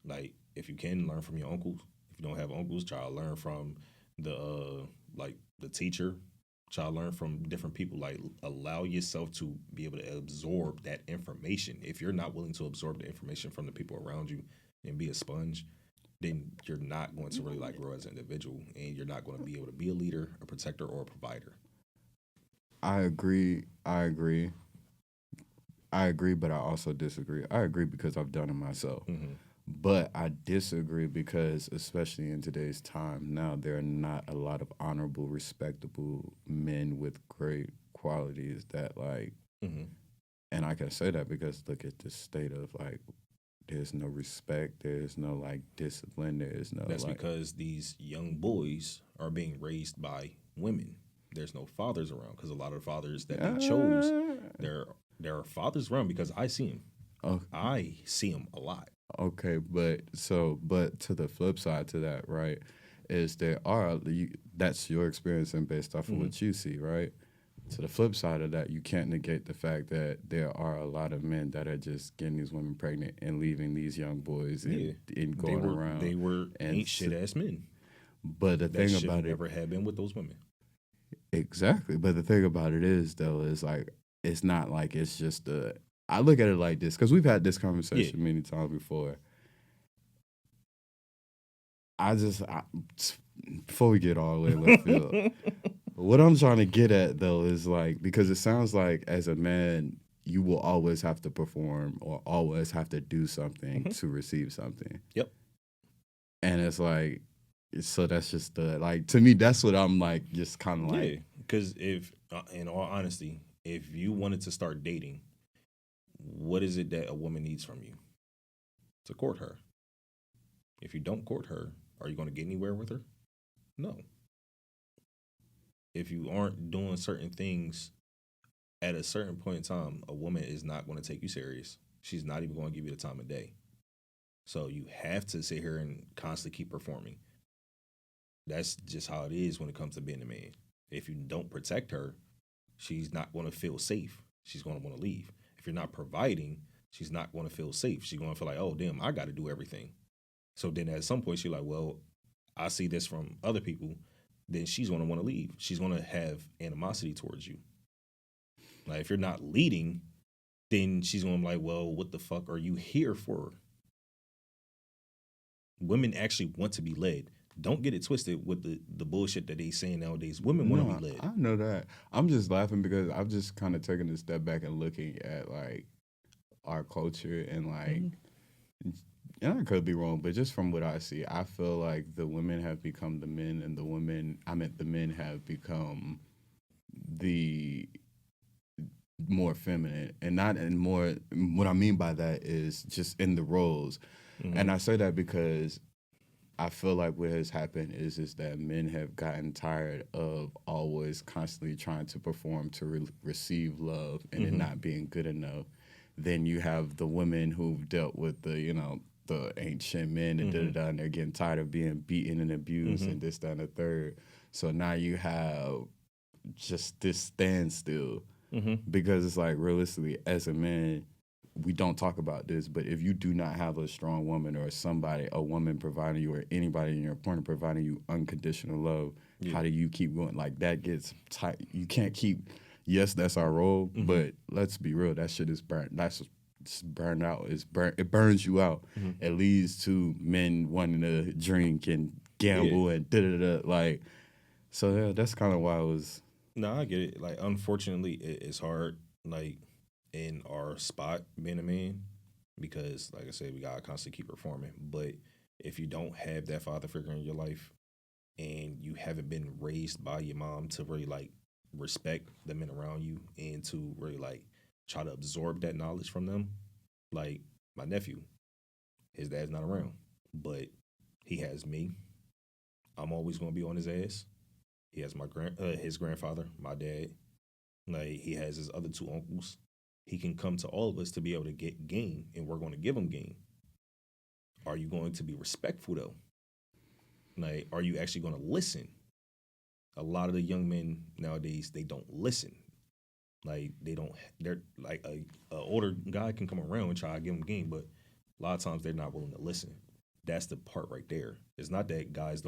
Like, if you can, learn from your uncles. If you don't have uncles, child learn from the teacher. Child learn from different people. Like, allow yourself to be able to absorb that information. If you're not willing to absorb the information from the people around you and be a sponge, then you're not going to really like grow as an individual, and you're not going to be able to be a leader, a protector, or a provider. I agree. But I also disagree. I agree because I've done it myself. But I disagree because, especially in today's time now, there are not a lot of honorable, respectable men with great qualities that, like, and I can say that because look at the state of, like, there's no respect, there's no, like, discipline, there's no, That's like, because these young boys are being raised by women. There's no fathers around because a lot of the fathers that they chose, there are fathers around because I see them. Oh. I see them a lot. Okay, but to the flip side to that, right, is that's your experience and based off of what you see, right? To the flip side of that, you can't negate the fact that there are a lot of men that are just getting these women pregnant and leaving these young boys and going around. They were and ain't shit ass men. But the That thing should about it, never have been with those women. exactly. But the thing about it is, though, is like it's not like it's just I look at it like this because we've had this conversation many times before. Before we get all the way left field, what I'm trying to get at though is like because it sounds like as a man you will always have to perform or always have to do something to receive something. Yep. And it's like, so that's just to me that's what I'm like just kind of like. Yeah, because if in all honesty, if you wanted to start dating, what is it that a woman needs from you? To court her. If you don't court her, are you going to get anywhere with her? No. If you aren't doing certain things at a certain point in time, a woman is not going to take you serious. She's not even going to give you the time of day. So you have to sit here and constantly keep performing. That's just how it is when it comes to being a man. If you don't protect her, she's not going to feel safe. She's going to want to leave. If you're not providing, she's not going to feel safe. She's going to feel like, oh, damn, I got to do everything. So then at some point, she's like, well, I see this from other people. Then she's going to want to leave. She's going to have animosity towards you. Like, if you're not leading, then she's going to be like, well, what the fuck are you here for? Women actually want to be led. Don't get it twisted with the bullshit that they saying nowadays. Women want to be led. I know that. I'm just laughing because I've just kind of taken a step back and looking at like our culture and like, and I could be wrong, but just from what I see, I feel like the women have become the men and the men have become the more feminine, and not in more. What I mean by that is just in the roles, and I say that because I feel like what has happened is that men have gotten tired of always constantly trying to perform to receive love and it not being good enough. Then you have the women who've dealt with the ancient men and and they're getting tired of being beaten and abused and this, that, and the third. So now you have just this standstill because it's like realistically, as a man, we don't talk about this, but if you do not have a strong woman or a woman providing you or anybody in your corner providing you unconditional love, how do you keep going? Like that gets tight. You can't keep. Yes, that's our role, but let's be real. That shit is burnt. That's just burned out. It burns you out. It leads to men wanting to drink and gamble and da da da. Like, so yeah, that's kind of why I was. No, I get it. Like, unfortunately, it's hard. Like, in our spot being a man, because, like I said, we gotta constantly keep performing. But if you don't have that father figure in your life, and you haven't been raised by your mom to really like respect the men around you and to really like try to absorb that knowledge from them, like my nephew, his dad's not around, but he has me. I'm always gonna be on his ass. He has his grandfather, my dad. Like he has his other two uncles. He can come to all of us to be able to get game, and we're going to give him game. Are you going to be respectful though? Like, are you actually going to listen? A lot of the young men nowadays, they don't listen. Like they're like a older guy can come around and try to give them game, but a lot of times they're not willing to listen. That's the part right there. It's not that guys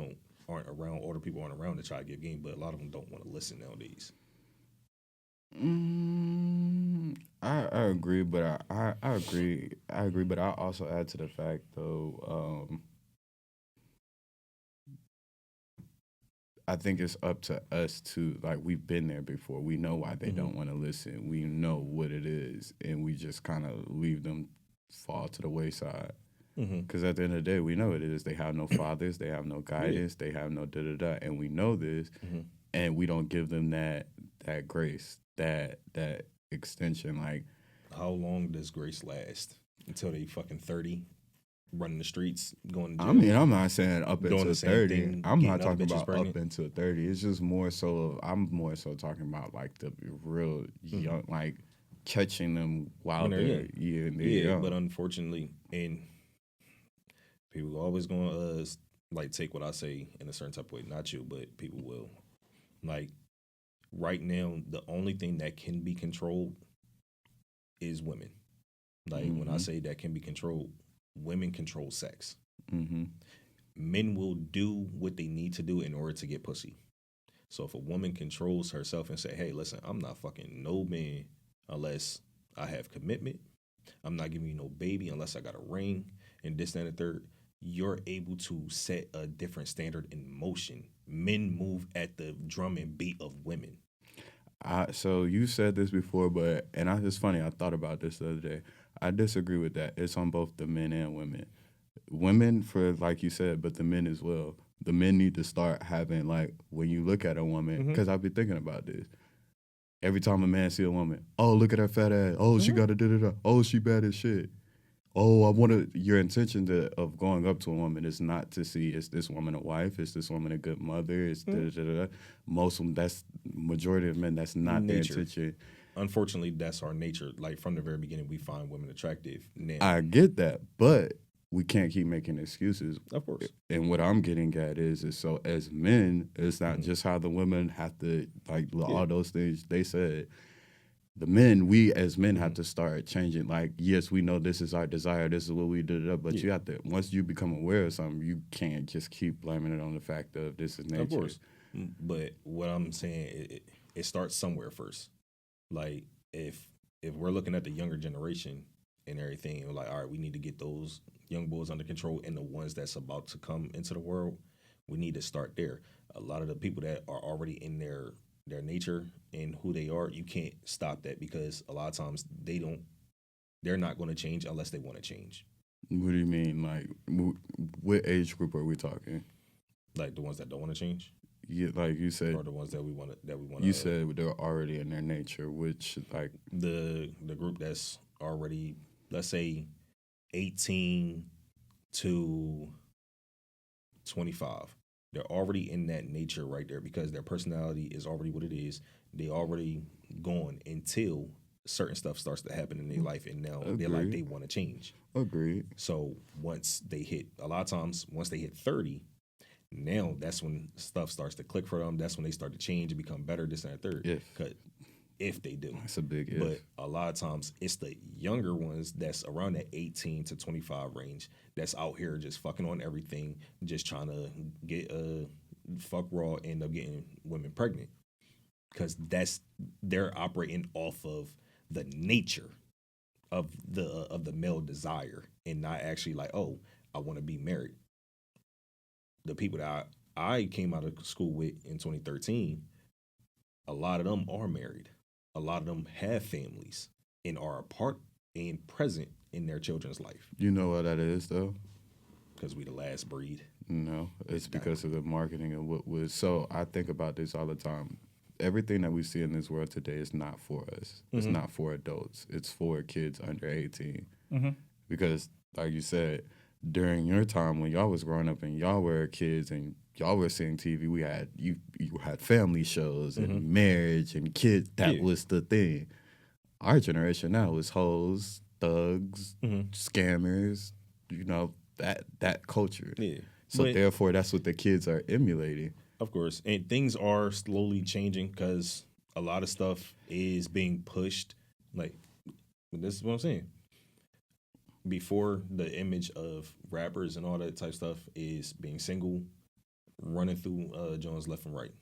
aren't around, older people aren't around to try to give game, but a lot of them don't want to listen nowadays. I agree, but I agree, but I also add to the fact though, I think it's up to us to like we've been there before. We know why they don't want to listen. We know what it is, and we just kind of leave them fall to the wayside. Because at the end of the day, we know it is. They have no fathers, they have no guidance, they have no da da da, and we know this, and we don't give them that grace, that extension. Like, how long does grace last? Until they fucking 30, running the streets, going to jail? I mean, I'm not saying up Doing until the same 30. thing, I'm getting not other talking bitches about pregnant? up until 30. It's just more so. I'm more so talking about like the real young, like catching them while When they're they're young. yeah, young. But unfortunately, and people always going to like take what I say in a certain type of way. Not you, but people will. Like right now, the only thing that can be controlled is women. Like when I say that can be controlled, women control sex. Men will do what they need to do in order to get pussy. So if a woman controls herself and say, "Hey, listen, I'm not fucking no man unless I have commitment. I'm not giving you no baby unless I got a ring," and this, that, and the third, you're able to set a different standard in motion. Men move at the drum and beat of women. So you said this before, it's funny. I thought about this the other day. I disagree with that. It's on both the men and women. Women for like you said, but the men as well. The men need to start having like when you look at a woman, because I've been thinking about this. Every time a man see a woman, oh look at her fat ass. Oh she got a da da da. Oh she bad as shit. Oh I want to. Your intention of going up to a woman is not to see is this woman a wife? Is this woman a good mother? Is da da da da. Most of them, that's majority of men. That's not their intention. Unfortunately, that's our nature. Like from the very beginning, we find women attractive. Now, I get that, but we can't keep making excuses. of course, And what I'm getting at is so as men, it's not just how the women have to like all those things they said. The men, we as men have to start changing. Like, yes, we know this is our desire, this is what we did up, but you have to once you become aware of something, you can't just keep blaming it on the fact of this is nature. of course. But what I'm saying, it starts somewhere first. Like if we're looking at the younger generation and everything, and we're like, all right, we need to get those young boys under control, and the ones that's about to come into the world, we need to start there. A lot of the people that are already in their nature and who they are, you can't stop that because a lot of times they're not going to change unless they want to change. What do you mean? Like, what age group are we talking? Like the ones that don't want to change. like you said, are the ones that we want to. you said they're already in their nature, which like the group that's already, let's say, 18 to 25. They're already in that nature right there because their personality is already what it is. They already gone until certain stuff starts to happen in their life, and now they're like Agreed. they want to change. agreed. So once they hit, a lot of times, once they hit 30, now that's when stuff starts to click for them. That's when they start to change and become better, this and that third. If they do. It's a big if. But a lot of times it's the younger ones that's around that 18 to 25 range that's out here just fucking on everything, just trying to get fuck raw, end up getting women pregnant. Because they're operating off of the nature of the male desire and not actually like, oh, I want to be married. The people that I came out of school with in 2013, a lot of them are married. A lot of them have families and are a part and present in their children's life. You know what that is though? Because we the last breed. No, it's because of the marketing and what was. So I think about this all the time. Everything that we see in this world today is not for us. It's not for adults. It's for kids under 18. Because, like you said, during your time when y'all was growing up and y'all were kids and y'all were seeing TV, we had you had family shows and marriage and kids. That was the thing. Our generation now is hoes, thugs, scammers. You know that culture. Yeah. So But- therefore, that's what the kids are emulating. Of course. And things are slowly changing because a lot of stuff is being pushed. Like, this is what I'm saying. Before, the image of rappers and all that type of stuff is being single, running through Jones left and right.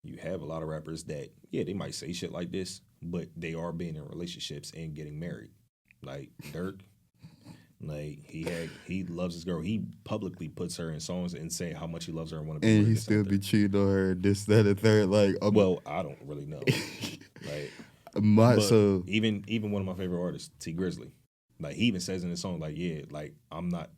You have a lot of rappers that, yeah, they might say shit like this, but they are being in relationships and getting married. Like Dirk, like he loves his girl. He publicly puts her in songs and say how much he loves her and want to be. And with her, he this still and be that. cheating on her, this, that, and third. Like, Well, I don't really know. Like, but so even one of my favorite artists, T Grizzly, like he even says in his song, like, yeah, like I'm not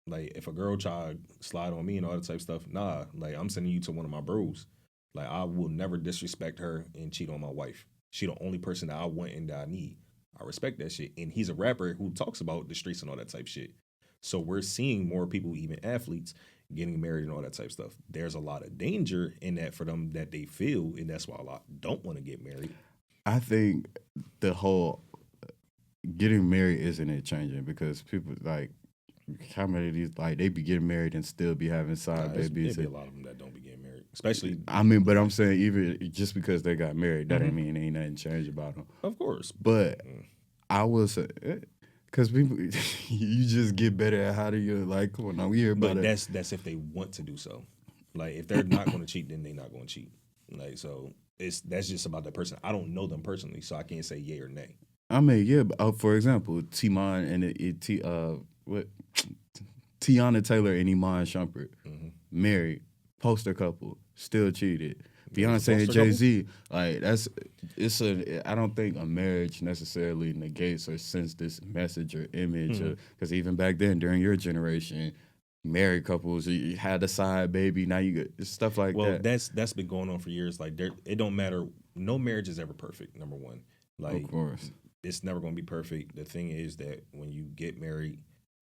like if a girl try to slide on me and all that type of stuff, nah, like I'm sending you to one of my bros. Like I will never disrespect her and cheat on my wife. She the only person that I want and that I need. I respect that shit. And he's a rapper who talks about the streets and all that type shit. So we're seeing more people, even athletes, getting married and all that type stuff. There's a lot of danger in that for them that they feel, and that's why a lot don't want to get married. I think the whole getting married isn't it changing because people like how many of these like they be getting married and still be having side babies. There'd be a lot of them that don't be getting married, especially. I mean, but I'm saying even just because they got married, that ain't mean ain't nothing changed about them. Of course. But I will say, because people, you just get better at how do you like. Come on, now we hear about But it. that's if they want to do so. Like if they're not going to cheat, then they're not going to cheat. Like so, that's just about that person. I don't know them personally, so I can't say yay or nay. I mean, yeah. But, for example, Timon and Tiana Taylor and Iman Shumpert, married, poster couple, still cheated. Beyonce and Jay-Z, like I don't think a marriage necessarily negates or sends this message or image, because even back then, during your generation, married couples, you had a side baby, now you get stuff like Well, that. that's been going on for years. Like it don't matter. No marriage is ever perfect. Number one, like Of course. it's never going to be perfect. The thing is that when you get married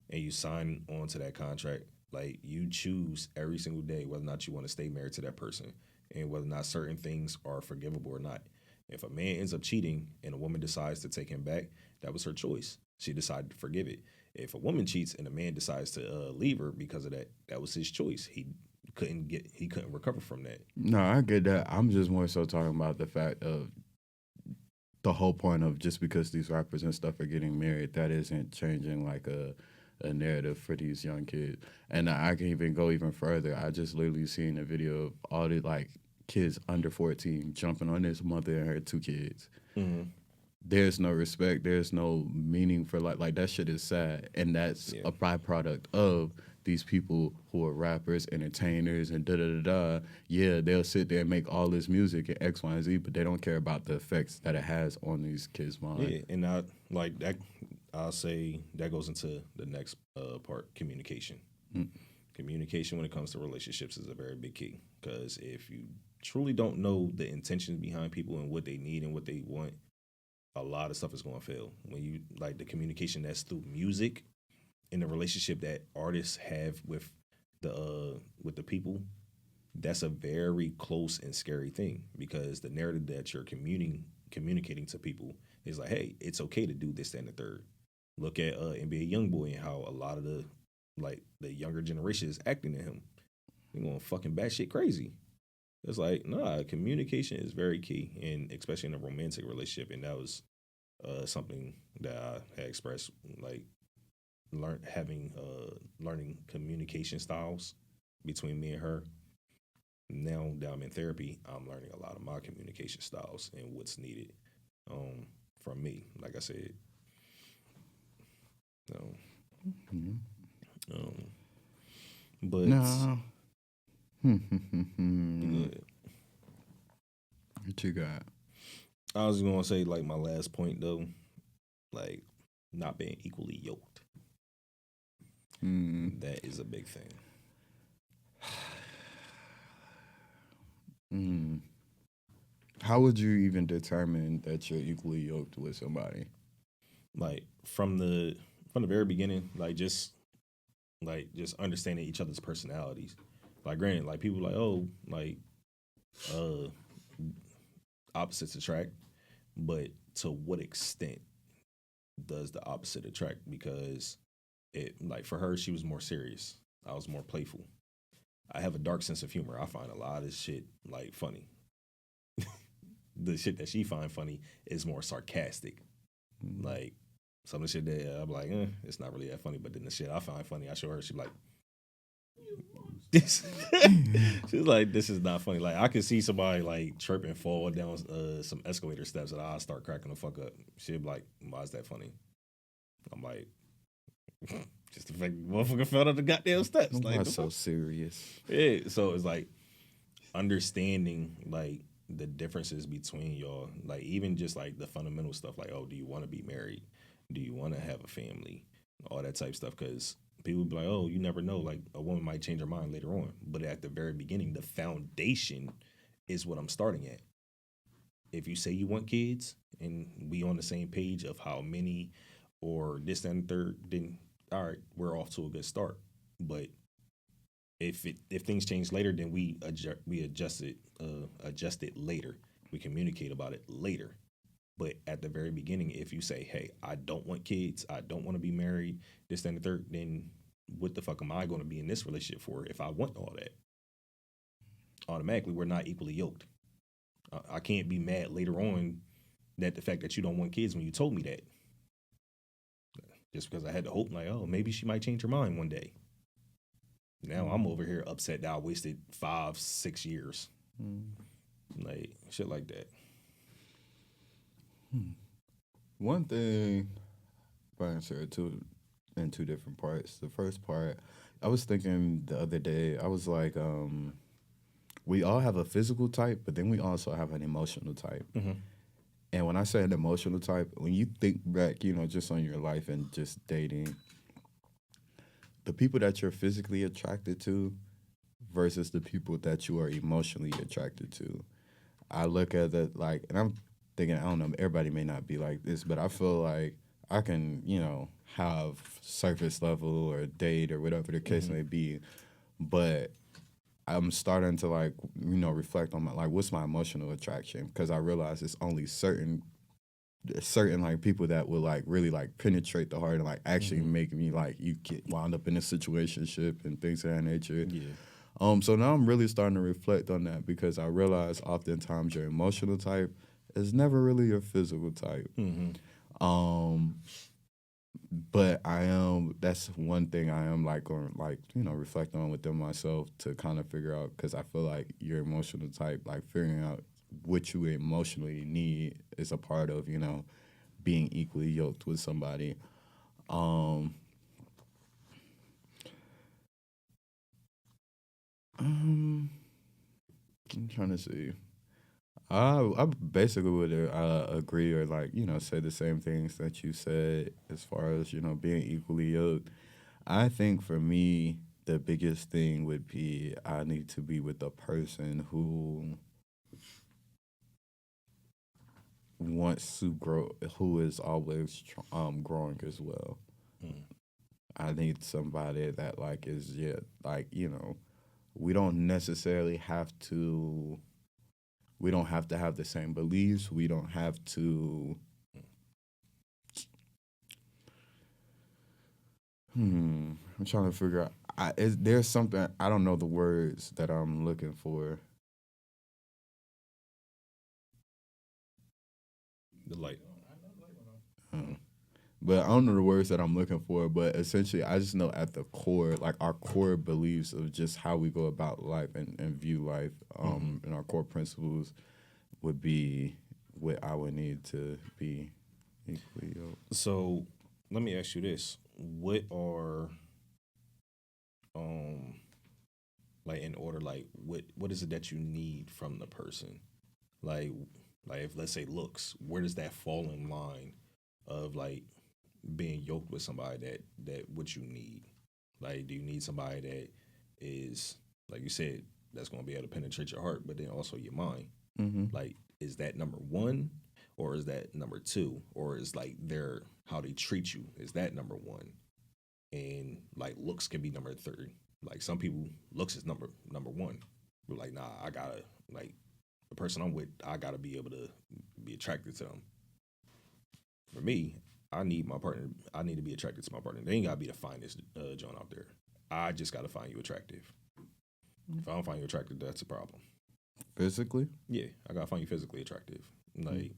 and you sign on to that contract, like you choose every single day whether or not you want to stay married to that person and whether or not certain things are forgivable or not. If a man ends up cheating and a woman decides to take him back, that was her choice. She decided to forgive it. If a woman cheats and a man decides to leave her because of that, that was his choice. He couldn't recover from that. No, I get that. I'm just more so talking about the fact of the whole point of just because these rappers and stuff are getting married, that isn't changing like a narrative for these young kids. And I can even go even further. I just literally seen a video of all the like kids under 14 jumping on this mother and her 2 kids. There's no respect. There's no meaning for like that shit is sad. And that's a byproduct of these people who are rappers, entertainers, and da-da-da-da. Yeah, they'll sit there and make all this music and X, Y, and Z, but they don't care about the effects that it has on these kids' minds. Yeah, and I like that. I'll say that goes into the next part, communication. Communication when it comes to relationships is a very big key, because if you truly don't know the intentions behind people and what they need and what they want, a lot of stuff is going to fail. When you like the communication that's through music in the relationship that artists have with the people, that's a very close and scary thing, because the narrative that you're communicating to people is like, hey, it's okay to do this, that, and the third. Look at NBA YoungBoy and how a lot of the younger generation is acting to him. They're going fucking batshit crazy. It's like, nah, communication is very key, and especially in a romantic relationship. And that was something that I had expressed, like learning communication styles between me and her. Now that I'm in therapy, I'm learning a lot of my communication styles and what's needed from me. Like I said, but No. good. What you got? I was gonna say, like, my last point though, like not being equally yoked. That is a big thing. How would you even determine that you're equally yoked with somebody? Like from the very beginning, just understanding each other's personalities. Like, granted, like people like, oh, like opposites attract, but to what extent does the opposite attract? Because it, like, for her, she was more serious. I was more playful. I have a dark sense of humor. I find a lot of shit like funny. The shit that she find funny is more sarcastic. Like some of the shit that I'm like, it's not really that funny. But then the shit I find funny, I show her. She like, she's like, this is not funny. Like I could see somebody like trip and fall down some escalator steps, and I start cracking the fuck up. She'd be like, why is that funny? I'm like, just the fact the motherfucker fell down the goddamn steps. Like, That's so serious. yeah. So it's like understanding like the differences between y'all, like even just like the fundamental stuff, like, oh, do you want to be married? Do you want to have a family? All that type of stuff. Because people be like, oh, you never know. Like a woman might change her mind later on. But at the very beginning, the foundation is what I'm starting at. If you say you want kids and we on the same page of how many or this and third, then all right, we're off to a good start. But if things change later, then we adjust it later. We communicate about it later. But at the very beginning, if you say, hey, I don't want kids, I don't want to be married, this, and the third, then what the fuck am I going to be in this relationship for if I want all that? Automatically, we're not equally yoked. I can't be mad later on that the fact that you don't want kids when you told me that. Just because I had the hope, like, oh, maybe she might change her mind one day. Now I'm over here upset that I wasted 5-6 years. Like, shit like that. One thing, if I answer it in two different parts. The first part, I was thinking the other day, I was like, we all have a physical type, but then we also have an emotional type. And when I say an emotional type, when you think back, just on your life and just dating, the people that you're physically attracted to versus the people that you are emotionally attracted to. I look at it like, and I'm thinking, I don't know, everybody may not be like this, but I feel like I can, have surface level or date or whatever the case may be, but I'm starting to reflect on what's my emotional attraction, because I realize it's only certain like people that will really penetrate the heart and actually make me you get wound up in a situationship and things of that nature. Yeah. So now I'm really starting to reflect on that, because I realize oftentimes your emotional type is never really your physical type. But that's one thing I am reflect on within myself to kind of figure out, because I feel like your emotional type, figuring out what you emotionally need is a part of, being equally yoked with somebody. I'm trying to see. I basically would agree or say the same things that you said as far as being equally yoked. I think for me, the biggest thing would be I need to be with a person who wants to grow, who is always growing as well. I need somebody that like is like we don't necessarily have to. We don't have to have the same beliefs. We don't have to. I'm trying to figure out. There's something I don't know the words that I'm looking for. The light. But I don't know the words that I'm looking for. But essentially, I just know at the core, like our core beliefs of just how we go about life and view life, and our core principles would be what I would need to be equally yoked. So let me ask you this: what are like in order, like what is it that you need from the person? Like if let's say looks, where does that fall in line of like being yoked with somebody that what you need? Like, do you need somebody that is, like you said, that's going to be able to penetrate your heart, but then also your mind? Like, is that number one, or is that number two, or is like their how they treat you? Is that number one? And like looks can be number three. Like some people, looks is number one. We're like, nah, I gotta like the person I'm with, I gotta be able to be attracted to them. For me, I need my partner. I need to be attracted to my partner. They ain't gotta be the finest joint out there. I just gotta find you attractive. If I don't find you attractive, that's a problem. Physically? Yeah, I gotta find you physically attractive. Like,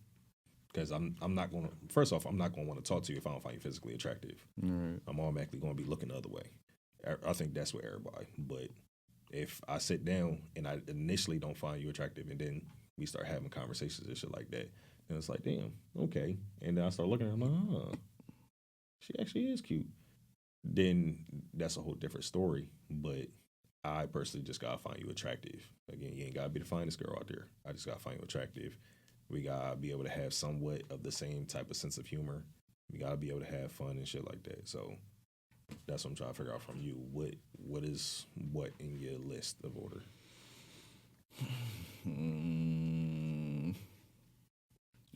because I'm not gonna. First off, I'm not gonna want to talk to you if I don't find you physically attractive. Right. I'm automatically gonna be looking the other way. I think that's with everybody. But if I sit down and I initially don't find you attractive, and then we start having conversations and shit like that, then it's like, damn, okay. And then I start looking at her, I'm like, she actually is cute. Then that's a whole different story. But I personally just gotta find you attractive. Again, you ain't gotta be the finest girl out there. I just gotta find you attractive. We gotta be able to have somewhat of the same type of sense of humor. We gotta be able to have fun and shit like that. So that's what I'm trying to figure out from you. What is what in your list of order?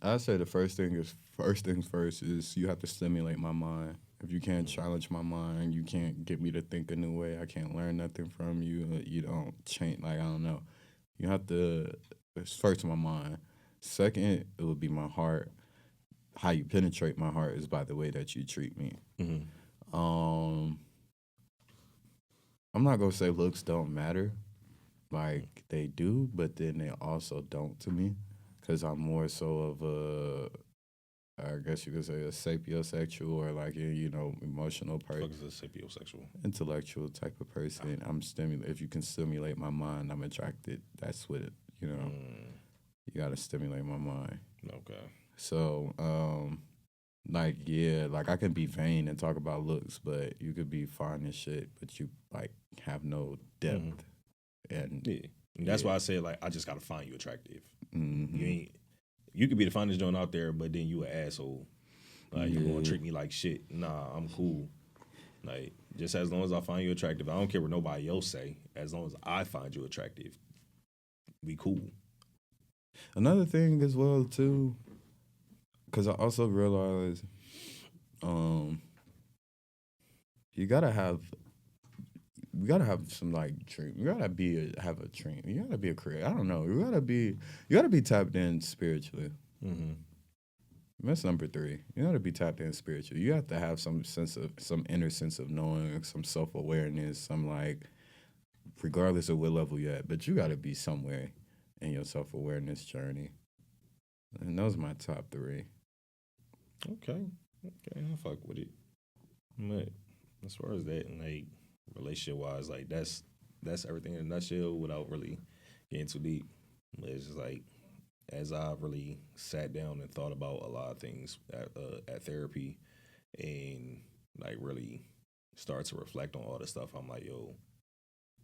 I'd say the first things first is you have to stimulate my mind. If you can't challenge my mind, you can't get me to think a new way. I can't learn nothing from you. You don't change. Like I don't know. You have to. It's first my mind. Second, it would be my heart. How you penetrate my heart is by the way that you treat me. I'm not gonna say looks don't matter, like they do, but then they also don't to me, because I'm more so of a, I guess you could say a sapiosexual or like a, emotional What person, is a sapiosexual? intellectual type of person. If you can stimulate my mind, I'm attracted. That's what you gotta stimulate my mind. Okay. So, like I can be vain and talk about looks, but you could be fine and shit, but you like have no depth. And Yeah. And that's why I say like I just gotta find you attractive. mhm. You could be the finest joint out there, but then you an asshole. Like you gonna treat me like shit. Nah, I'm cool. Like just as long as I find you attractive, I don't care what nobody else say. As long as I find you attractive, we cool. Another thing as well too, because I also realize, you gotta have some like dream. You gotta have a dream. You gotta be a creator. I don't know. You gotta be tapped in spiritually. That's number 3. You gotta be tapped in spiritually. You have to have some inner sense of knowing, some self awareness, some like, regardless of what level you're at, but you gotta be somewhere in your self awareness journey. And those are my top 3. Okay. I fuck with it. But as far as that, like relationship wise, like that's everything in a nutshell without really getting too deep. It's just like as I really sat down and thought about a lot of things at therapy, and like really start to reflect on all this stuff, I'm like, yo,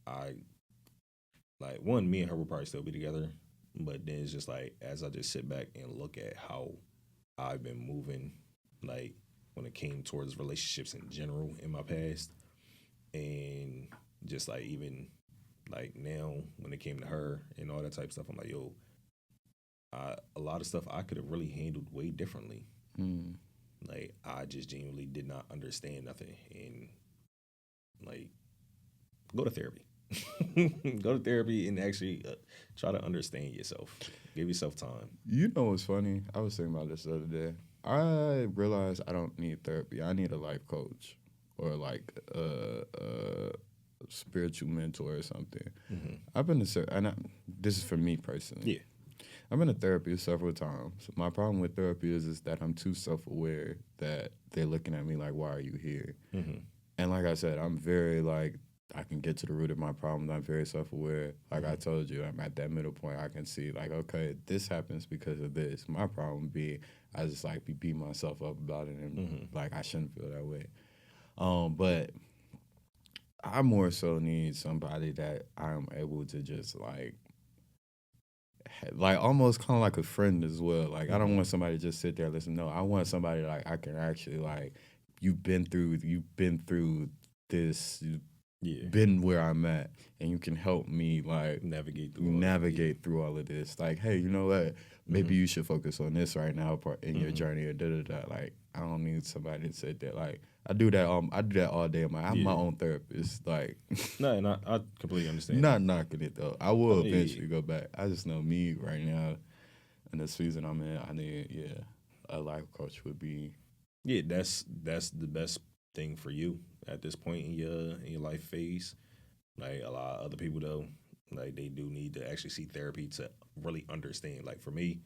I like one, me and her will probably still be together, but then it's just like as I just sit back and look at how I've been moving, like when it came towards relationships in general in my past, and just like even like now when it came to her and all that type of stuff, I'm like, yo, a lot of stuff I could have really handled way differently. Mm. Like I just genuinely did not understand nothing, and like go to therapy. Go to therapy and actually try to understand yourself. Give yourself time. You know what's funny? I was thinking about this the other day. I realized I don't need therapy. I need a life coach or like a spiritual mentor or something. Mm-hmm. I've been to and this is for me personally. Yeah. I've been to therapy several times. My problem with therapy is that I'm too self-aware that they're looking at me like, why are you here? Mm-hmm. And like I said, I'm very like, I can get to the root of my problems. I'm very self-aware. Like I told you, I'm at that middle point. I can see like, okay, this happens because of this. My problem being, I just like beat myself up about it, and like I shouldn't feel that way. But I more so need somebody that I'm able to just like almost kind of like a friend as well. Like I don't want somebody to just sit there and listen. No, I want somebody like I can actually like you've been through this, Yeah. been where I'm at, and you can help me like Navigate through. navigate through all of this. Like, hey, you know what? Maybe you should focus on this right now part in your journey or da da da. Like, I don't need somebody to sit there. Like, I do that all day. I'm my own therapist. Like, No, and I completely understand. not knocking it though. I will Yeah. eventually go back. I just know me right now in the season I'm in. I need a life coach would be. Yeah, that's the best thing for you at this point in your life phase. Like a lot of other people though, like they do need to actually see therapy to really understand. Like for me,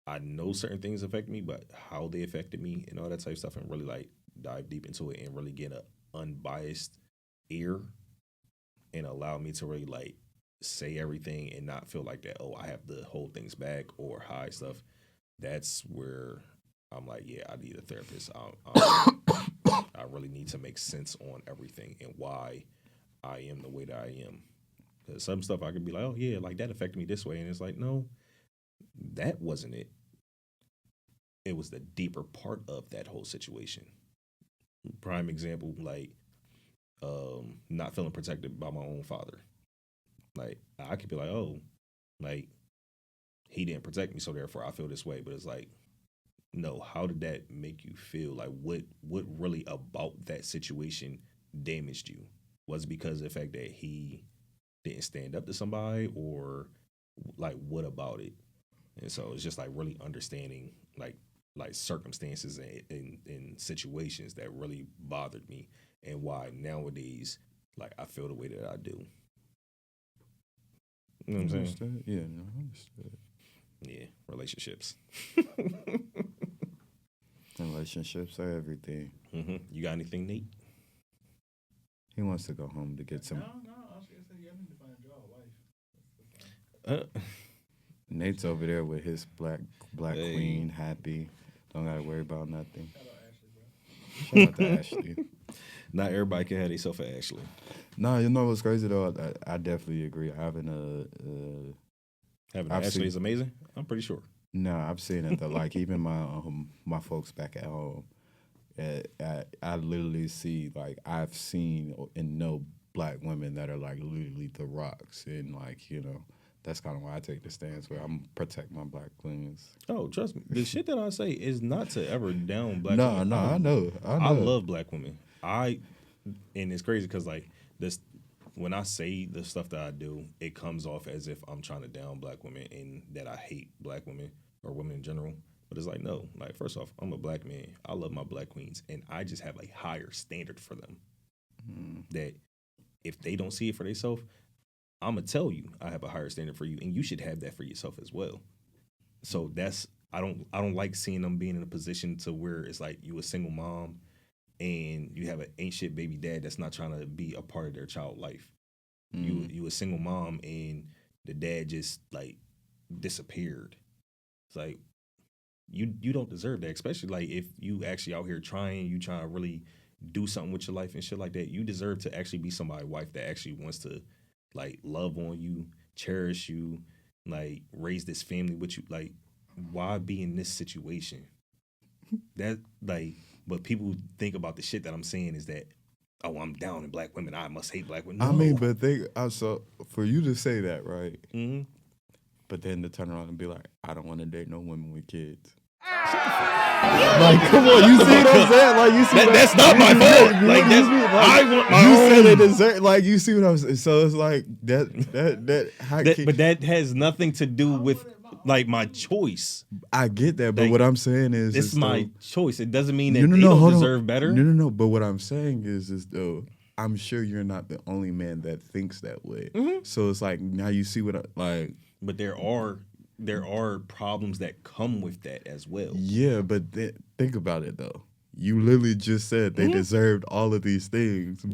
I know certain things affect me, but how they affected me and all that type of stuff, and really like dive deep into it and really get an unbiased ear and allow me to really like say everything and not feel like that. Oh, I have to hold things back or hide stuff. That's where I'm like, yeah, I need a therapist. I really need to make sense on everything and why I am the way that I am. Because some stuff I could be like, oh yeah, like that affected me this way, and it's like, no, that wasn't it. It was the deeper part of that whole situation. Prime example, like not feeling protected by my own father. Like I could be like, oh, like he didn't protect me, so therefore I feel this way. But it's like, no, how did that make you feel? Like what really about that situation damaged you? Was it because of the fact that he didn't stand up to somebody, or like what about it? And so it's just like really understanding like circumstances and situations that really bothered me and why nowadays like I feel the way that I do. You know what I'm saying? Understood? Yeah, no, I understood. Yeah, relationships. Relationships are everything. You got anything, Nate? He wants to go home to get some. No, I was gonna say you haven't defined a wife. That's the thing. Nate's over there with his black Hey. queen, happy. Don't gotta worry about nothing. Shout out Ashley, bro. Shout out to Ashley. Not everybody can have themselves an Ashley. No, you know what's crazy though? I definitely agree. Having an I've Ashley seen- is amazing. I'm pretty sure. no, I've seen it though. Like even my folks back at home, I literally see like I've seen and know black women that are like literally the rocks, and like that's kind of why I take the stance where I'm protect my black queens. Oh, trust me. The shit that I say is not to ever down black No, women. no, I know. I love black women. And it's crazy because like this, when I say the stuff that I do, it comes off as if I'm trying to down black women and that I hate black women or women in general. But it's like, no, like first off, I'm a black man. I love my black queens, and I just have a higher standard for them. That if they don't see it for themselves, I'm gonna tell you I have a higher standard for you, and you should have that for yourself as well. So that's I don't like seeing them being in a position to where it's like you a single mom and you have an ain't shit baby dad that's not trying to be a part of their child life. You a single mom and the dad just like disappeared. It's like you don't deserve that, especially like if you actually out here trying to really do something with your life and shit like that. You deserve to actually be somebody's wife that actually wants to like love on you, cherish you, like raise this family with you. Like, why be in this situation? That like, but people think about the shit that I'm saying is that oh, I'm down in black women, I must hate black women. I No. mean, but they also for you to say that, right? Mm-hmm. But then to turn around and be like, I don't want to date no women with kids. Like, come on, you see what I'm saying? Like, you see That's not my fault. Like, that's I want my you own. said it deserve. Like, you see what I'm saying? So it's like that. How But that has nothing to do with like my choice. I get that, but like, what I'm saying is, It's my though, choice. It doesn't mean that no, they don't hold on. deserve better. No. But what I'm saying is though, I'm sure you're not the only man that thinks that way. Mm-hmm. So it's like now you see what I like. But there are problems that come with that as well. Yeah, but think about it though. You literally just said they deserved all of these things,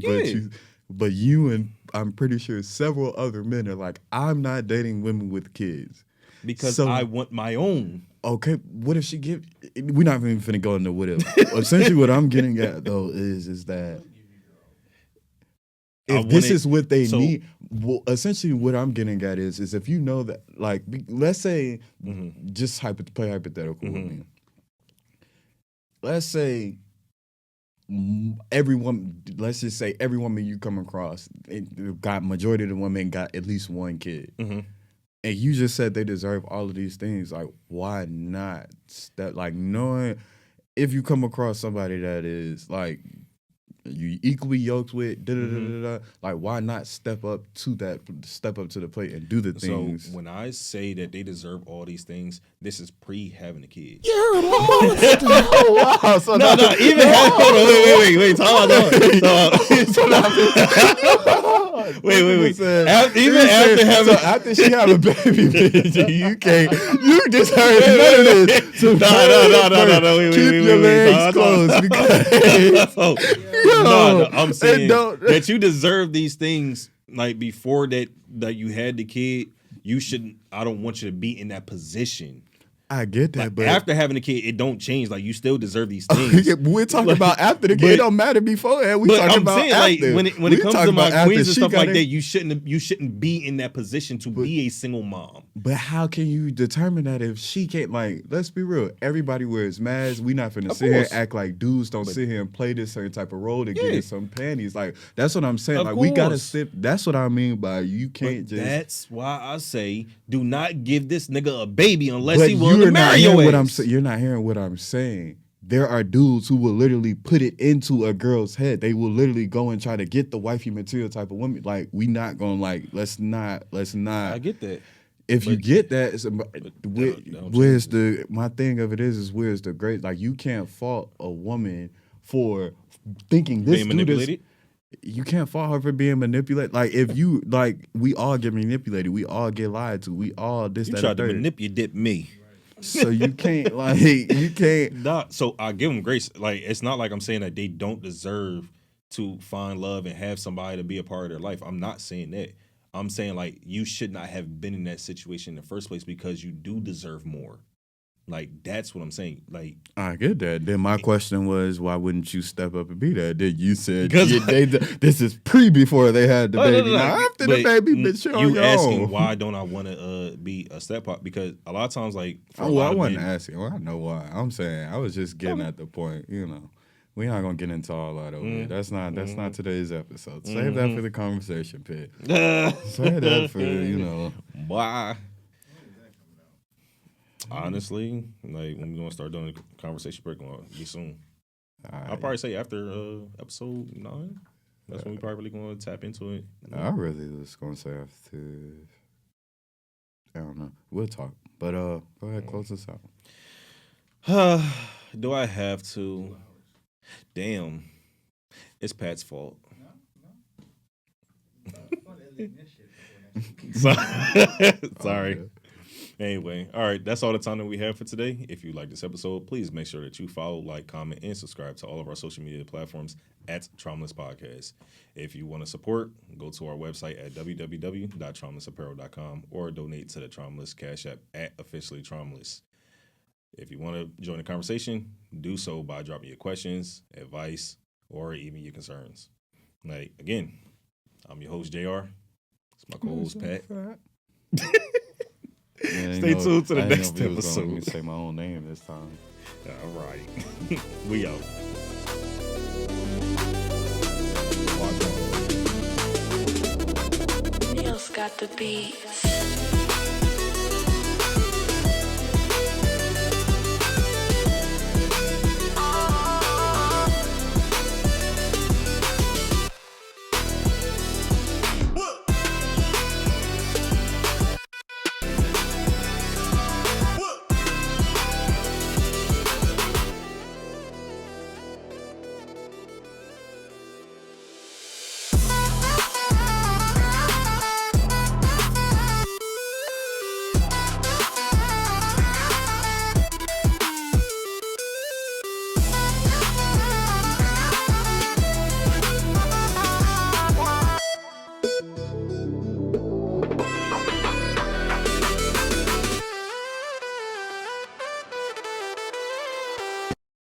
but you and I'm pretty sure several other men are like, I'm not dating women with kids Because So- I want my own. Okay, what if she give? We're not even finna go into what if. Essentially, what I'm getting at though is that if this is what they need, well, essentially what I'm getting at is if you know that, like, let's say, just play hypothetical with me. Let's say let's just say every woman you come across, majority of the women got at least one kid. And you just said they deserve all of these things. Like, why not? Like, knowing if you come across somebody that is like you equally yoked with, like, why not step up to the plate and do the things? So when I say that they deserve all these things, this is pre having a kid. You're a monster. Oh, wow. So No, even hold on, wait, hold on. Wait. After she have a baby, you can't. You just heard none of this. So no. Keep your legs closed because. No, I'm saying that you deserve these things. Like before that you had the kid, you shouldn't. I don't want you to be in that position. I get that, Like, but after having a kid, it don't change. Like you still deserve these things. We're talking about after the kid. It don't matter before. We talking I'm about saying, after. like when it comes to my queens and stuff like it. that, you shouldn't be in that position to be a single mom. But how can you determine that if she can't? Like, let's be real. Everybody wears masks. We not finna sit here and act like dudes don't sit here and play this certain type of role to get some panties. Like, that's what I'm saying. Of Like, we gotta course. sit. That's what I mean by you can't just. That's why I say, do not give this nigga a baby unless But he willing to you're not marry hearing your what ass. You're not hearing what I'm saying. There are dudes who will literally put it into a girl's head. They will literally go and try to get the wifey material type of woman. Like, we not gonna like. Let's not. I get that. If you get that, where's change my thing of it is where's the great? Like, you can't fault a woman for thinking this Being dude is. manipulated? You can't fault her for being manipulated. Like, if you like, we all get manipulated. We all get lied to. We all this. You that, tried to and third. manipulate me. So you can't like you can't. So I give them grace. Like it's not like I'm saying that they don't deserve to find love and have somebody to be a part of their life. I'm not saying that. I'm saying like you should not have been in that situation in the first place because you do deserve more. Like that's what I'm saying. Like I get that. Then my question was, why wouldn't you step up and be that? Then you said Because- this is before they had the baby. No. Now after But the baby, bitch, you're on you your asking own. why don't I want to be a stepfather? Because a lot of times, like for a I lot of wasn't men- asking. Well, I know why. I'm saying I was just getting at the point. You know, we're not gonna get into all that over here. That's not today's episode. Save that for the conversation pit. Save that for Why? Honestly, like when we're gonna start doing the conversation break, gonna be soon. I'll probably say after episode 9. That's when we probably gonna tap into it. I really was gonna say after. I don't know. We'll talk. But go ahead, close this out. Do I have to? Damn, it's Pat's fault. Sorry. Anyway, all right, that's all the time that we have for today. If you like this episode, please make sure that you follow, like, comment, and subscribe to all of our social media platforms at Traumaless Podcast. If you want to support, go to our website at www.traumalessapparel.com or donate to the Traumaless Cash App at officially Traumaless. If you want to join the conversation, do so by dropping your questions, advice, or even your concerns. Like, again, I'm your host, JR. It's my co-host, Pat. Stay tuned to the next episode. Let me say my own name this time. All right. We out. got the beats.